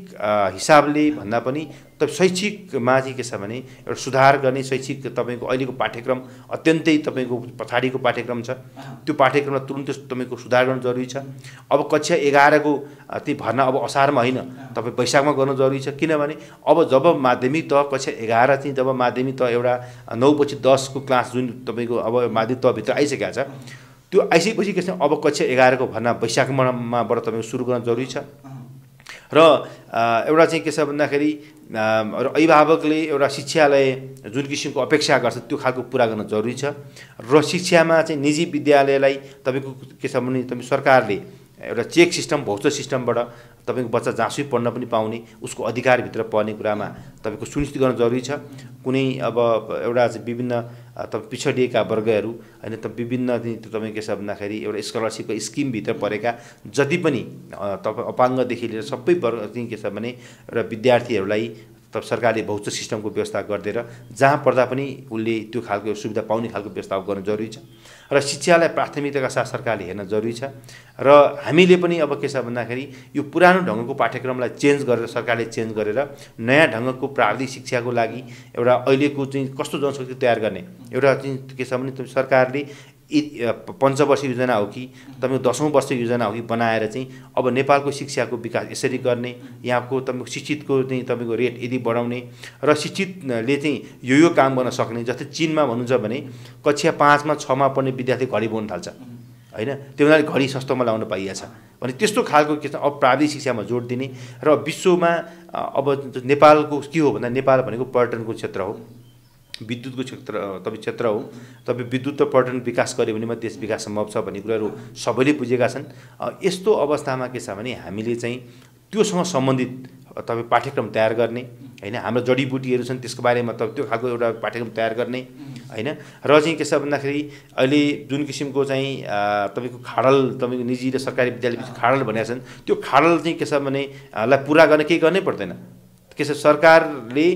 हिसाबले भन्दा पनि शैक्षिकमा चाहिँ के छ भने एउटा सुधार गर्ने, शैक्षिक तपाईँको अहिलेको पाठ्यक्रम अत्यन्तै तपाईँको पछाडिको पाठ्यक्रम छ, त्यो पाठ्यक्रमलाई तुरुन्तै तपाईँको सुधार गर्नु जरुरी छ। अब कक्षा 11को ती भर्ना अब असारमा होइन, तपाईँ वैशाखमा गर्नु जरुरी छ। किनभने अब जब माध्यमिक तह कक्षा 11 चाहिँ जब माध्यमिक तह एउटा 9 पछि 10 को क्लास जुन तपाईँको अब माध्यमिक तहभित्र आइसकेको छ, त्यो आइसकेपछि के छ अब कक्षा 11को भर्ना वैशाखमाबाट तपाईँको सुरु गर्न जरुरी छ। र एउटा चाहिँ के छ भन्दाखेरि अभिभावकले एउटा शिक्षालय जुन किसिमको अपेक्षा गर्छ त्यो खालको पुरा गर्न जरुरी छ र शिक्षामा चाहिँ निजी विद्यालयलाई तपाईँको के छ भने तपाईँ सरकारले एउटा चेक सिस्टम भौचर सिस्टमबाट तपाईँको बच्चा जहाँसुकै पढ्न पनि पाउने उसको अधिकारभित्र पर्ने कुरामा तपाईँको सुनिश्चित गर्न जरुरी छ। कुनै अब एउटा चाहिँ विभिन्न तपाईँ पिछडिएका वर्गहरू होइन त विभिन्न तपाईँ के छ भन्दाखेरि एउटा स्कलरसिपको स्किमभित्र परेका जति पनि तपाईँ अपाङ्गदेखि लिएर सबै वर्ग चाहिँ के छ भने एउटा विद्यार्थीहरूलाई तब सरकारले भौचर सिस्टमको व्यवस्था गरिदिएर जहाँ पढ्दा पनि उसले त्यो खालको सुविधा पाउने खालको व्यवस्था गर्न जरुरी छ र शिक्षालाई प्राथमिकताका साथ सरकारले हेर्न जरुरी छ र हामीले पनि अब के छ भन्दाखेरि यो पुरानो ढङ्गको पाठ्यक्रमलाई चेन्ज गरेर सरकारले चेन्ज गरेर नयाँ ढङ्गको प्राविधिक शिक्षाको लागि एउटा अहिलेको चाहिँ कस्तो जनशक्ति तयार गर्ने एउटा चाहिँ के छ भने सरकारले पञ्चवर्ष योजना हो कि तपाईँको 10औं वर्ष योजना हो कि बनाएर चाहिँ अब नेपालको शिक्षाको विकास यसरी गर्ने यहाँको तपाईँको शिक्षितको चाहिँ तपाईँको रेट यदि बढाउने र शिक्षितले चाहिँ यो काम गर्न सक्ने जस्तै चीनमा भन्नुहुन्छ भने कक्षा 5 मा 6 मा पढ्ने विद्यार्थी घडी बोल्न थाल्छ हैन त्यो बेला घडी सस्तोमा लाउन पाइएछ भने त्यस्तो खालको के छ अब प्राविधिक शिक्षामा जोड दिने र विश्वमा अब नेपालको के हो भन्दा नेपाल भनेको पर्यटनको क्षेत्र हो विद्युतको क्षेत्र हो तपाईँ विद्युत र पर्यटन विकास गर्यो भने मात्रै देश विकास सम्भव छ भन्ने कुराहरू सबैले बुझेका छन्। यस्तो अवस्थामा के छ भने हामीले चाहिँ त्योसँग सम्बन्धित तपाईँ पाठ्यक्रम तयार गर्ने हैन हाम्रो जडीबुटीहरू छन् त्यसको बारेमा त्यो खालको एउटा पाठ्यक्रम तयार गर्ने हैन र चाहिँ के छ भन्दाखेरि अहिले जुन किसिमको चाहिँ तपाईँको खाडल तपाईँको निजी र सरकारी विद्यालयपछि खाडल भनेका छन् त्यो खाडल चाहिँ के छ भने लाई पुरा गर्न केही गर्नै पर्दैन के छ सरकारले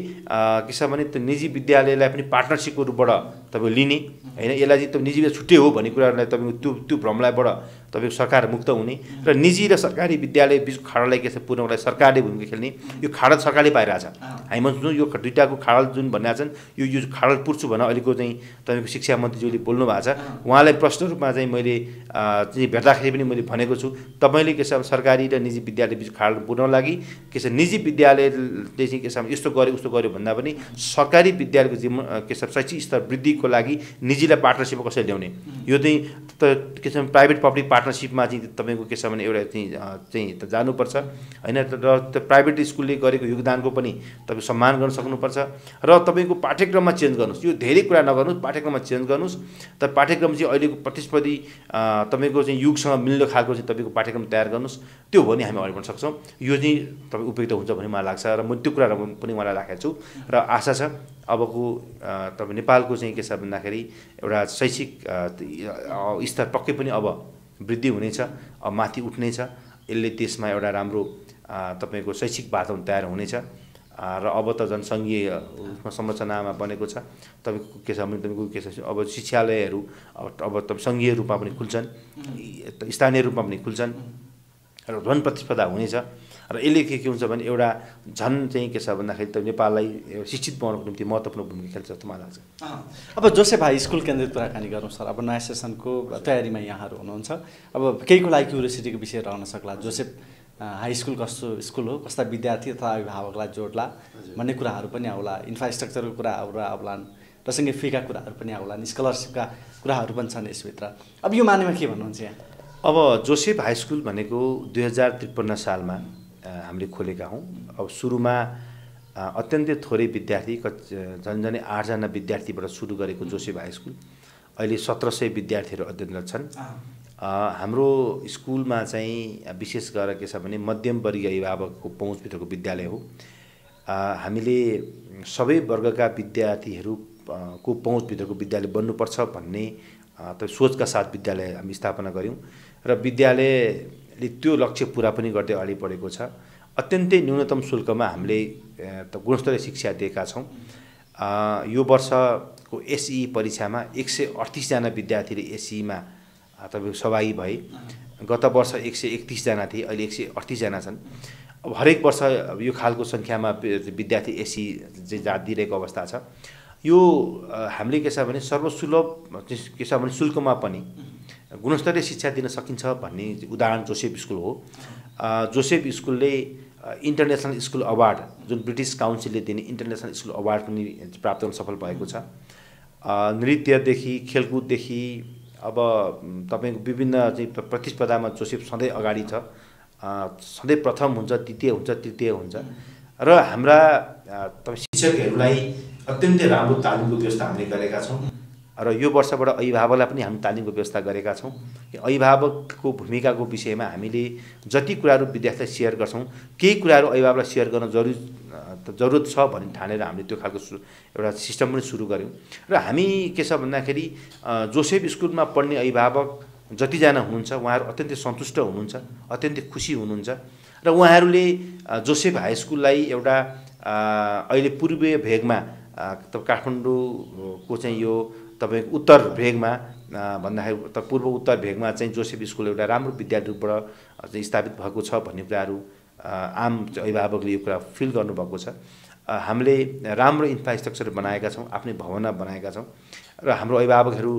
के छ भने त्यो निजी विद्यालयलाई पनि पार्टनरशिपको रूपबाट तपाईँ लिने हैन यसलाई चाहिँ निजी छुट्टै हो भन्ने कुराहरूलाई तपाईँको त्यो भ्रमलाइबाट तपाईँको सरकार मुक्त हुने र निजी र सरकारी विद्यालय बिच खाडललाई के छ पुर्याउनलाई सरकारले भूमिका खेल्ने यो खाडल सरकारले पाइरहेछ हामी भन्छौँ यो दुईटाको खाडल जुन भनेका छन् यो खाडल पुर्छु भन अहिलेको चाहिँ तपाईँको शिक्षा मन्त्रीज्यूले बोल्नु भएको छ उहाँलाई प्रश्न रूपमा चाहिँ मैले चाहिँ भेट्दाखेरि पनि मैले भनेको छु तपाईँले के छ सरकारी र निजी विद्यालय बिच खाडल पुर्याउन लागि के छ निजी विद्यालयले चाहिँ के छ यस्तो गर्यो उस्तो गर्यो भन्दा पनि सरकारी विद्यालयको के छ शैक्षिक स्तर वृद्धिको लागि निजीलाई पार्टनरसिपमा कसरी ल्याउने यो चाहिँ के छ प्राइभेट पब्लिक पार्टनरसिपमा चाहिँ तपाईँको के छ भने एउटा चाहिँ जानुपर्छ हैन र प्राइभेट स्कुलले गरेको योगदानको पनि तपाईँ सम्मान गर्न सक्नुपर्छ र तपाईँको पाठ्यक्रममा चेन्ज गर्नुहोस् यो धेरै कुरा नगर्नुहोस् पाठ्यक्रममा चेन्ज गर्नुहोस् तर पाठ्यक्रम चाहिँ अहिलेको प्रतिस्पर्धी तपाईँको चाहिँ युगसँग मिल्ने खालको चाहिँ तपाईँको पाठ्यक्रम तयार गर्नुहोस् त्यो हो भने हामी अगाडि बढ्न सक्छौँ यो चाहिँ तपाईँ उपयुक्त हुन्छ भन्ने मलाई लाग्छ र म त्यो कुराहरू पनि उहाँलाई राखेको छु र आशा छ अबको तपाईँ नेपालको चाहिँ के छ भन्दाखेरि एउटा शैक्षिक स्तर पक्कै पनि अब वृद्धि हुनेछ अब माथि उठ्नेछ यसले देशमा एउटा राम्रो तपाईँको शैक्षिक वातावरण तयार हुनेछ र अब त जनसङ्घीय संरचनामा बनेको छ तपाईँको के छ भने तपाईँको के छ अब शिक्षालयहरू अब तपाईँ सङ्घीय रूपमा पनि खुल्छन् स्थानीय रूपमा पनि खुल्छन् र झन् प्रतिस्पर्धा हुनेछ र यसले के हुन्छ भने एउटा झन् चाहिँ के छ भन्दाखेरि त नेपाललाई शिक्षित बनाउनको निम्ति महत्त्वपूर्ण भूमिका खेल्छ जस्तो मलाई लाग्छ। अब जोसेफ हाई स्कुल केन्द्रित कुराकानी गरौँ सर। अब नयाँ सेसनको तयारीमा यहाँहरू हुनुहुन्छ, अब केहीको लागि क्युरियोसिटीको विषय रहन सक्ला, जोसेफ हाई स्कुल कस्तो स्कुल हो, कस्ता विद्यार्थी अथवा अभिभावकलाई जोड्ला भन्ने कुराहरू पनि आउला, इन्फ्रास्ट्रक्चरको कुराहरू आउलान्, प्रसङ्गी फीका कुराहरू पनि आउलान्, स्कलरसिपका कुराहरू पनि छन् यसभित्र। अब यो मानेमा के भन्नुहुन्छ यहाँ? अब जोसेफ हाई स्कुल भनेको 2053 सालमा हामीले खोलेका हौँ। अब सुरुमा अत्यन्तै थोरै विद्यार्थी झन्झनै 8 जना विद्यार्थीबाट सुरु गरेको जोसेफ हाई स्कुल अहिले 1700 विद्यार्थीहरू अध्ययनरत छन्। हाम्रो स्कुलमा चाहिँ विशेष गरेर के छ भने मध्यम वर्गीय अभिभावकको पहुँचभित्रको विद्यालय हो। हामीले सबै वर्गका विद्यार्थीहरूको पहुँचभित्रको विद्यालय बन्नुपर्छ भन्ने सोचका साथ विद्यालय हामी स्थापना गऱ्यौँ र विद्यालयले त्यो लक्ष्य पुरा पनि गर्दै अगाडि बढेको छ। अत्यन्तै न्यूनतम शुल्कमा हामीले गुणस्तरीय शिक्षा दिएका छौँ। यो वर्षको एसई परीक्षामा 138 जना विद्यार्थीले एसईमा तपाईँको सहभागी भए। गत वर्ष 131 जना थिए, अहिले 138 जना छन्। अब हरेक वर्ष यो खालको सङ्ख्यामा विद्यार्थी एसई चाहिँ दिइरहेको अवस्था छ। यो हामीले के छ भने सर्वसुलभ के छ भने शुल्कमा पनि गुणस्तरीय शिक्षा दिन सकिन्छ भन्ने उदाहरण जोसेफ स्कुल हो। जोसेफ स्कुलले इन्टरनेसनल स्कुल अवार्ड जुन ब्रिटिस काउन्सिलले दिने इन्टरनेसनल स्कुल अवार्ड पनि प्राप्त गर्न सफल भएको छ। नृत्यदेखि खेलकुददेखि अब तपाईँको विभिन्न चाहिँ प्रतिस्पर्धामा जोसेफ सधैँ अगाडि छ। सधैँ प्रथम हुन्छ, द्वितीय हुन्छ, तृतीय हुन्छ र हाम्रा तपाईँ शिक्षकहरूलाई अत्यन्तै राम्रो तालिमको व्यवस्था हामीले गरेका छौँ र यो वर्षबाट अभिभावकलाई पनि हामी तालिमको व्यवस्था गरेका छौँ। अभिभावकको भूमिकाको विषयमा हामीले जति कुराहरू विद्यार्थीलाई सेयर गर्छौँ, केही कुराहरू अभिभावकलाई सेयर गर्न जरुरत छ भन्ने ठानेर हामीले त्यो खालको एउटा सिस्टम पनि सुरु गऱ्यौँ र हामी के छ भन्दाखेरि जोसेफ स्कुलमा पढ्ने अभिभावक जतिजना हुनुहुन्छ उहाँहरू अत्यन्तै सन्तुष्ट हुनुहुन्छ, अत्यन्तै खुसी हुनुहुन्छ र उहाँहरूले जोसेफ हाई स्कुललाई एउटा अहिले पूर्वीय भेगमा काठमाडौँको चाहिँ यो तपाईँको उत्तर भेगमा भन्दाखेरि पूर्व उत्तर भेगमा चाहिँ जोसेफ स्कुल एउटा राम्रो विद्यालय रूपबाट चाहिँ स्थापित भएको छ भन्ने कुराहरू आम अभिभावकले यो कुरा फिल गर्नुभएको छ। हामीले राम्रो इन्फ्रास्ट्रक्चर बनाएका छौँ, आफ्नै भवन बनाएका छौँ र हाम्रो अभिभावकहरू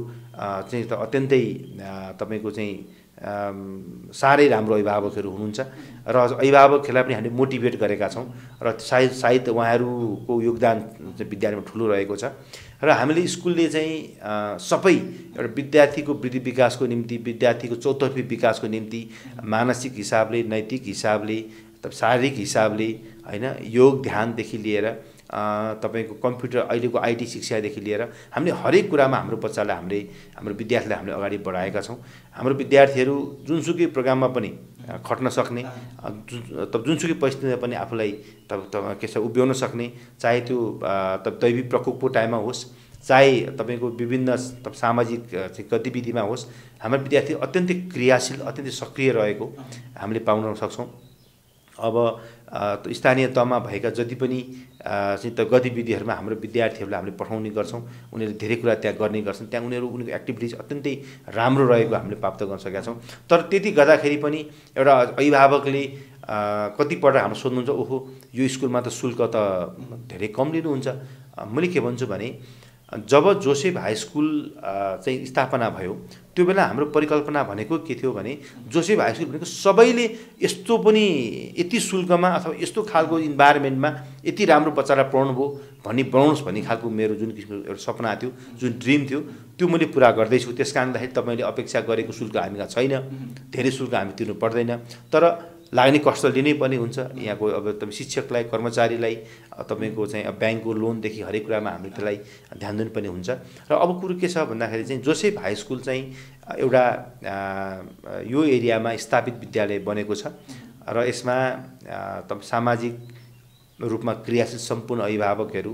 चाहिँ अत्यन्तै तपाईँको चाहिँ साह्रै राम्रो अभिभावकहरू हुनुहुन्छ र अभिभावकहरूलाई पनि हामीले मोटिभेट गरेका छौँ र सायद उहाँहरूको योगदान चाहिँ विद्यालयमा ठुलो रहेको छ र हामीले स्कुलले चाहिँ सबै एउटा विद्यार्थीको वृद्धि विकासको निम्ति, विद्यार्थीको चौतर्फी विकासको निम्ति मानसिक हिसाबले, नैतिक हिसाबले, शारीरिक हिसाबले हैन योग ध्यानदेखि लिएर तपाईँको कम्प्युटर अहिलेको आइटी शिक्षादेखि लिएर हामीले हरेक कुरामा हाम्रो बच्चालाई हाम्रो विद्यार्थीलाई हामीले अगाडि बढाएका छौँ। हाम्रो विद्यार्थीहरू जुनसुकै प्रोग्राममा पनि खट्न सक्ने, जुनसुकै परिस्थितिमा पनि आफूलाई के छ उभ्याउन सक्ने, चाहे त्यो दैवी प्रकोपको टाइममा होस्, चाहे तपाईँको विभिन्न सामाजिक गतिविधिमा होस्, हाम्रो विद्यार्थी अत्यन्तै क्रियाशील, अत्यन्तै सक्रिय रहेको हामीले पाउन सक्छौँ। अब स्थानीय तहमा भएका जति पनि गतिविधिहरूमा हाम्रो विद्यार्थीहरूलाई हामीले पठाउने गर्छौँ, उनीहरूले धेरै कुरा त्यहाँ गर्ने गर्छन्, त्यहाँ उनीहरूको एक्टिभिटिज अत्यन्तै राम्रो रहेको हामीले प्राप्त गर्न सकेका छौँ। तर त्यति गर्दाखेरि पनि एउटा अभिभावकले कतिपल्ट हाम्रो सोध्नुहुन्छ, ओहो यो स्कुलमा त शुल्क त धेरै कम लिनुहुन्छ। मैले के भन्छु भने जब जोसेफ हाई स्कुल चाहिँ स्थापना भयो त्यो बेला हाम्रो परिकल्पना भनेको के थियो भने जोसेफ हाई स्कुल भनेको सबैले यस्तो पनि यति शुल्कमा अथवा यस्तो खालको इन्भाइरोमेन्टमा यति राम्रो बच्चालाई पढाउनु भयो बनाउनुहोस् भन्ने खालको मेरो जुन किसिमको एउटा सपना थियो, जुन ड्रिम थियो, त्यो मैले पुरा गर्दैछु। त्यस कारणले तपाईँले अपेक्षा गरेको शुल्क हामीलाई छैन, धेरै शुल्क हामी तिर्नु पर्दैन, तर लाग्ने कष्ट लिनै पनि हुन्छ। यहाँको अब तपाईँ शिक्षकलाई, कर्मचारीलाई तपाईँको चाहिँ ब्याङ्कको लोनदेखि हरेक कुरामा हामीले त्यसलाई ध्यान दिनु पनि हुन्छ। र अब कुरो के छ भन्दाखेरि चाहिँ जोसेफ हाई स्कुल चाहिँ एउटा यो एरियामा स्थापित विद्यालय बनेको छ र यसमा सामाजिक रूपमा क्रियाशील सम्पूर्ण अभिभावकहरू,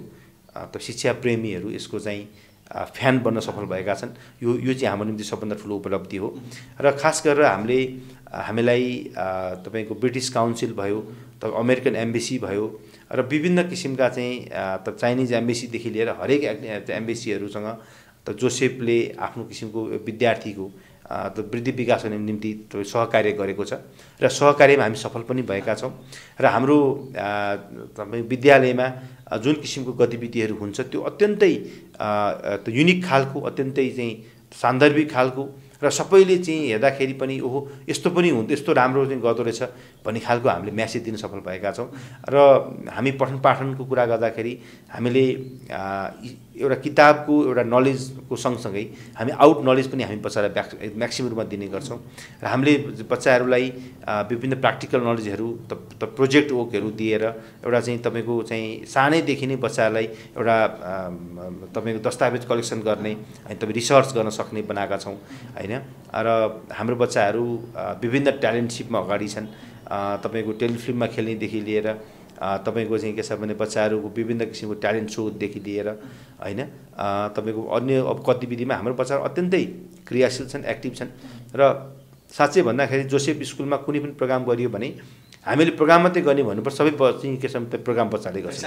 शिक्षा प्रेमीहरू यसको चाहिँ फ्यान बन्न सफल भएका छन्। यो चाहिँ हाम्रो निम्ति सबभन्दा ठुलो उपलब्धि हो र खास गरेर हामीलाई तपाईँको ब्रिटिस काउन्सिल भयो, अमेरिकन एम्बेसी भयो र विभिन्न किसिमका चाहिँ चाइनिज एम्बेसीदेखि लिएर हरेक एम्बेसीहरूसँग जोसेफले आफ्नो किसिमको विद्यार्थीको वृद्धि विकासको निम्ति सहकार्य गरेको छ र सहकार्यमा हामी सफल पनि भएका छौँ। र हाम्रो तपाईँ विद्यालयमा जुन किसिमको गतिविधिहरू हुन्छ त्यो अत्यन्तै युनिक खालको, अत्यन्तै चाहिँ सान्दर्भिक खालको र सबैले चाहिँ हेर्दाखेरि पनि ओहो यस्तो पनि हुन्छ, यस्तो राम्रो चाहिँ गर्दो रहेछ भन्ने खालको हामीले म्यासेज दिन सफल भएका छौँ। र हामी पठन पाठनको कुरा गर्दाखेरि हामीले एउटा किताबको एउटा नलेजको सँगसँगै हामी आउट नलेज पनि हामी बच्चालाई म्याक्सिमम रूपमा दिने गर्छौँ र हामीले बच्चाहरूलाई विभिन्न प्र्याक्टिकल नलेजहरू प्रोजेक्ट वर्कहरू दिएर एउटा चाहिँ तपाईँको चाहिँ सानैदेखि नै बच्चालाई एउटा तपाईँको दस्तावेज कलेक्सन गर्ने अनि तपाईँ रिसर्च गर्न सक्ने बनाएका छौँ हैन। र हाम्रो बच्चाहरू विभिन्न ट्यालेन्टसिपमा अगाडि छन्, तपाईँको टेलिफिल्ममा खेल्नेदेखि लिएर तपाईँको चाहिँ के छ भने बच्चाहरूको विभिन्न किसिमको ट्यालेन्ट सोदेखि लिएर हैन तपाईँको अन्य अब गतिविधिमा हाम्रो बच्चाहरू अत्यन्तै क्रियाशील छन्, एक्टिभ छन्। र साँच्चै भन्दाखेरि जोसेफ स्कुलमा कुनै पनि प्रोग्राम गरियो भने हामीले प्रोग्राम मात्रै गर्ने भन्नुपर्छ, सबै चाहिँ के छ प्रोग्राम बच्चाले गर्छ,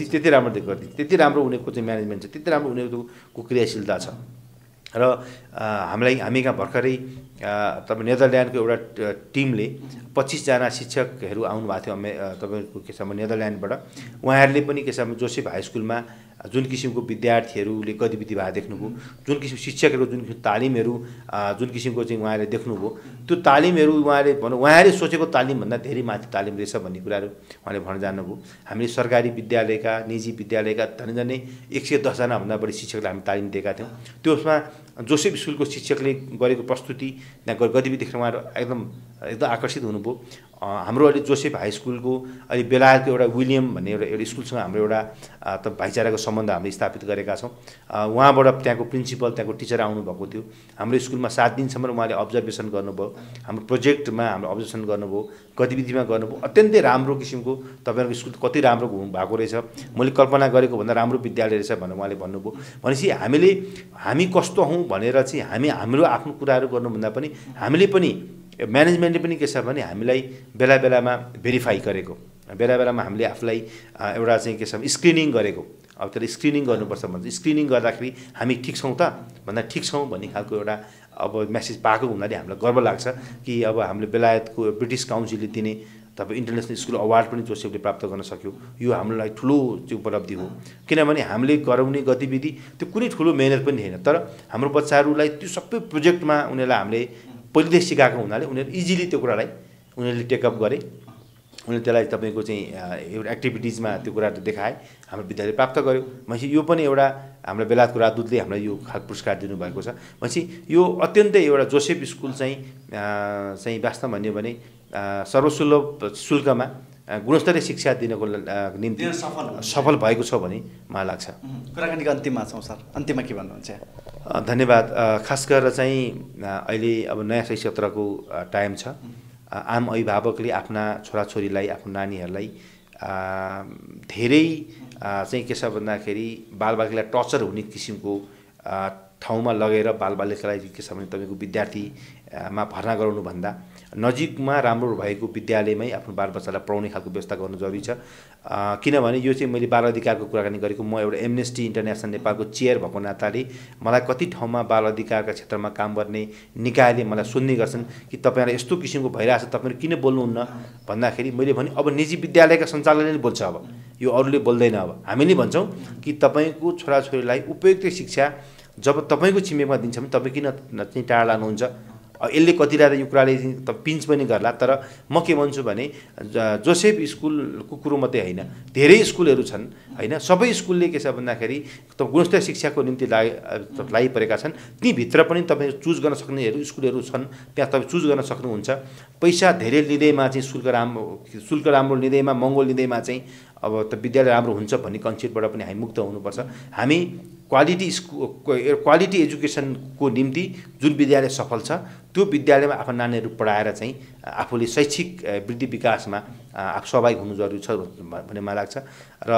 त्यति राम्रो गरिदिन्छ, त्यति राम्रो उनीहरूको चाहिँ म्यानेजमेन्ट छ, त्यति राम्रो उनीहरूको क्रियाशीलता छ। र हामी कहाँ भर्खरै तपाईँ नेदरल्यान्डको एउटा टिमले 25 जना शिक्षकहरू आउनुभएको थियो तपाईँको के छ नेदरल्यान्डबाट। उहाँहरूले पनि के छ जोसेफ हाई स्कुलमा जुन किसिमको विद्यार्थीहरूले गतिविधि भएको देख्नुभयो, जुन किसिमको शिक्षकहरू, जुन किसिमको तालिमहरू जुन किसिमको चाहिँ उहाँहरूले देख्नुभयो, त्यो तालिमहरू उहाँले सोचेको तालिमभन्दा धेरै माथि तालिम रहेछ भन्ने कुराहरू उहाँले भन्न जान्नुभयो। हामीले सरकारी विद्यालयका, निजी विद्यालयका झन्डै 110 जनाभन्दा बढी शिक्षकलाई हामी तालिम दिएका थियौँ। त्यसमा जोसेफ स्कुलको शिक्षकले गरेको प्रस्तुति, त्यहाँ गतिविधि देखेर उहाँहरू एकदम एकदम आकर्षित हुनुभयो। हाम्रो अहिले जोसेफ हाई स्कुलको अहिले बेलायतको एउटा विलियम भन्ने एउटा स्कुलसँग हाम्रो एउटा भाइचाराको सम्बन्ध हामीले स्थापित गरेका छौँ। उहाँबाट त्यहाँको प्रिन्सिपल त्यहाँको टिचर आउनुभएको थियो। हाम्रो स्कुलमा 7 दिनसम्म उहाँले अब्जर्भेसन गर्नुभयो, हाम्रो प्रोजेक्टमा हाम्रो अब्जर्भेसन गर्नुभयो, गतिविधिमा गर्नुभयो। अत्यन्तै राम्रो किसिमको तपाईँहरूको स्कुल कति राम्रो भएको रहेछ, मैले कल्पना गरेको भन्दा राम्रो विद्यालय रहेछ भनेर उहाँले भन्नुभयो। भनेपछि हामी कस्तो हौँ भनेर चाहिँ हाम्रो आफ्नो कुराहरू गर्नुभन्दा पनि हामीले पनि म्यानेजमेन्टले पनि के छ भने हामीलाई बेला बेलामा भेरिफाई गरेको, बेला बेलामा हामीले आफूलाई एउटा चाहिँ के छ भने स्क्रिनिङ गरेको। अब त्यसलाई स्क्रिनिङ गर्नुपर्छ भन्छ, स्क्रिनिङ गर्दाखेरि हामी ठिक छौँ त भन्दा ठिक छौँ भन्ने खालको एउटा अब मेसेज पाएको हुनाले हामीलाई गर्व लाग्छ कि अब हामीले बेलायतको ब्रिटिस काउन्सिलले दिने तपाईँ इन्टरनेसनल स्कुल अवार्ड पनि जोसेफले प्राप्त गर्न सक्यो। यो हाम्रो लागि ठुलो चाहिँ उपलब्धि हो, किनभने हामीले गराउने गतिविधि त्यो कुनै ठुलो मेहनत पनि थिएन, तर हाम्रो बच्चाहरूलाई त्यो सबै प्रोजेक्टमा उनीहरूलाई हामीले पहिलेदेखि सिकाएको हुनाले उनीहरू इजिली त्यो कुरालाई उनीहरूले टेकअप गरे। उनीहरूले त्यसलाई तपाईँको चाहिँ एउटा एक्टिभिटिजमा त्यो कुराहरू देखाए, हाम्रो विद्यालय प्राप्त गर्यो। भनेपछि यो पनि एउटा हाम्रो बेलायतको राजदूतले हामीलाई यो खालको पुरस्कार दिनुभएको छ। भनेपछि यो अत्यन्तै एउटा जोसेफ स्कुल चाहिँ वास्तव भन्यो भने सर्वसुलभ शुल्कमा गुणस्तरीय शिक्षा दिनको निम्ति सफल भएको छ भन्ने मलाई लाग्छ। कुराकानीको अन्तिममा छौँ सर, अन्तिममा के भन्नुहुन्छ? धन्यवाद। खास गरेर चाहिँ अहिले अब नयाँ शैक्षिक सत्रको टाइम छ। आम अभिभावकले आफ्ना छोराछोरीलाई, आफ्नो नानीहरूलाई धेरै चाहिँ के छ भन्दाखेरि बालबालिकालाई टर्चर हुने किसिमको ठाउँमा लगेर बालबालिकालाई के छ भने तपाईँको विद्यार्थीमा भर्ना गराउनुभन्दा नजिकमा राम्रो भएको विद्यालयमै आफ्नो बालबच्चालाई पढाउने खालको व्यवस्था गर्नु जरुरी छ। किनभने यो चाहिँ मैले बाल अधिकारको कुराकानी गरेको, म एउटा एमनेस्टी इन्टरनेसनल नेपालको चेयर भएको नाताले मलाई कति ठाउँमा बाल अधिकारका क्षेत्रमा काम गर्ने निकायले मलाई सोध्ने गर्छन् कि तपाईँहरू यस्तो किसिमको भइरहेछ, तपाईँहरू किन बोल्नुहुन्न भन्दाखेरि मैले भने अब निजी विद्यालयका सञ्चालकले बोल्छ, अब यो अरूले बोल्दैन। अब हामीले भन्छौँ कि तपाईँको छोराछोरीलाई उपयुक्त शिक्षा जब तपाईँको छिमेकमा दिन्छ भने तपाईँ किन चाहिँ टाढा लानुहुन्छ? यसले कतिलाई यो कुराले त पिन्च पनि गर्ला, तर म के भन्छु भने जोसेफ स्कुलको कुरो मात्रै होइन, धेरै स्कुलहरू छन् होइन, सबै स्कुलले के छ भन्दाखेरि गुणस्तरीय शिक्षाको निम्ति लागिपरेका छन्। तीभित्र पनि तपाईँ चुज गर्न सक्नेहरू स्कुलहरू छन्, त्यहाँ तपाईँ चुज गर्न सक्नुहुन्छ। पैसा धेरै लिँदैमा चाहिँ शुल्क राम्रो लिँदैमा, महँगो लिँदैमा चाहिँ अब त विद्यालय राम्रो हुन्छ भन्ने कन्सेप्टबाट पनि हामी मुक्त हुनुपर्छ। हामी क्वालिटी एजुकेसनको निम्ति जुन विद्यालय सफल छ त्यो विद्यालयमा आफ्ना नानीहरू पढाएर चाहिँ आफूले शैक्षिक वृद्धि विकासमा आफू सहभागी हुनु जरुरी छ भन्ने मलाई लाग्छ। र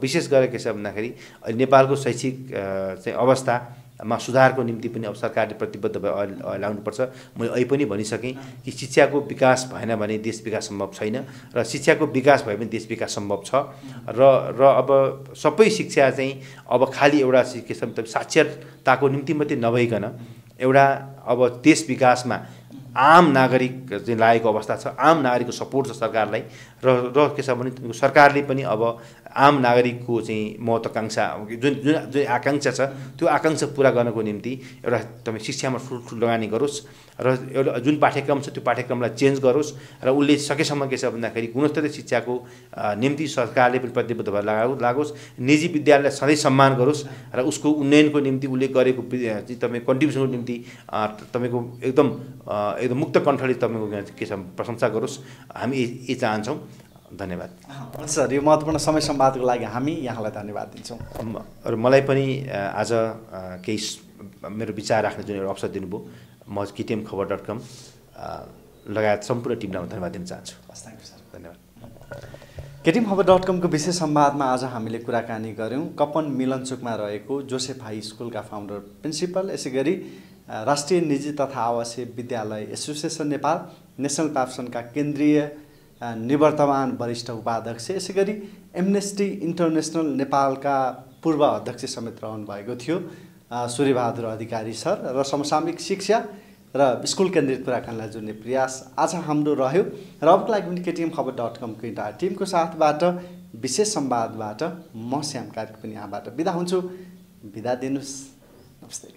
विशेष गरेर के छ भन्दाखेरि नेपालको शैक्षिक चाहिँ अवस्थामा सुधारको निम्ति पनि अब सरकारले प्रतिबद्ध लाग्नुपर्छ। मैले अहिले पनि भनिसकेँ कि शिक्षाको विकास भएन भने देश विकास सम्भव छैन, र शिक्षाको विकास भयो भने देश विकास सम्भव छ। र अब सबै शिक्षा चाहिँ अब खालि एउटा के छ साक्षरताको निम्ति मात्रै नभइकन एउटा अब देश विकासमा आम नागरिक चाहिँ लागेको अवस्था छ, आम नागरिकको सपोर्ट छ सरकारलाई। र के छ भने सरकारले पनि अब आम नागरिकको चाहिँ महत्त्वाकांक्षा जुन आकांक्षा छ त्यो आकांक्षा पुरा गर्नको निम्ति एउटा तपाईँ शिक्षामा ठुलो लगानी गरोस्, र एउटा जुन पाठ्यक्रम छ त्यो पाठ्यक्रमलाई चेन्ज गरोस्, र उसले सकेसम्म के छ भन्दाखेरि गुणस्तरीय शिक्षाको निम्ति सरकारले पनि प्रतिबद्ध भएर लागोस्। निजी विद्यालयलाई सधैँ सम्मान गरोस् र उसको उन्नयनको निम्ति उसले गरेको तपाईँ कन्ट्रिब्युसनको निम्ति तपाईँको एकदम मुक्त कण्ठले तपाईँको के छ प्रशंसा गरोस्। हामी यही चाहन्छौँ। धन्यवाद। हुन्छ सर, यो महत्त्वपूर्ण समय संवादको लागि हामी यहाँलाई धन्यवाद दिन्छौँ। र मलाई पनि आज केही मेरो विचार राख्ने जुन एउटा अवसर दिनुभयो, म KTM-खबर.com लगायत सम्पूर्ण टिमलाई धन्यवाद दिन चाहन्छु। Thank you sir. धन्यवाद। KTM-खबर.com को विशेष संवादमा आज हामीले कुराकानी गऱ्यौँ कपन मिलनचोकमा रहेको जोसेफ हाई स्कुलका फाउन्डर प्रिन्सिपल, यसै गरी राष्ट्रिय निजी तथा आवासीय विद्यालय एसोसिएसन नेपाल नेसनल प्याप्सनका केन्द्रीय निवर्तमान वरिष्ठ उपाध्यक्ष, यसै गरी एमनेस्टी इन्टरनेसनल नेपालका पूर्व अध्यक्ष समेत रहनुभएको थियो सूर्यबहादुर अधिकारी सर, र समसामयिक शिक्षा र स्कुल केन्द्रित कुराकानीलाई जोड्ने प्रयास आज हाम्रो रह्यो। र अबको लागि पनि KTM-खबर.com को इन्टायर टिमको साथबाट विशेष संवादबाट म श्याम कार्की पनि यहाँबाट बिदा हुन्छु। बिदा दिनुहोस्। नमस्ते।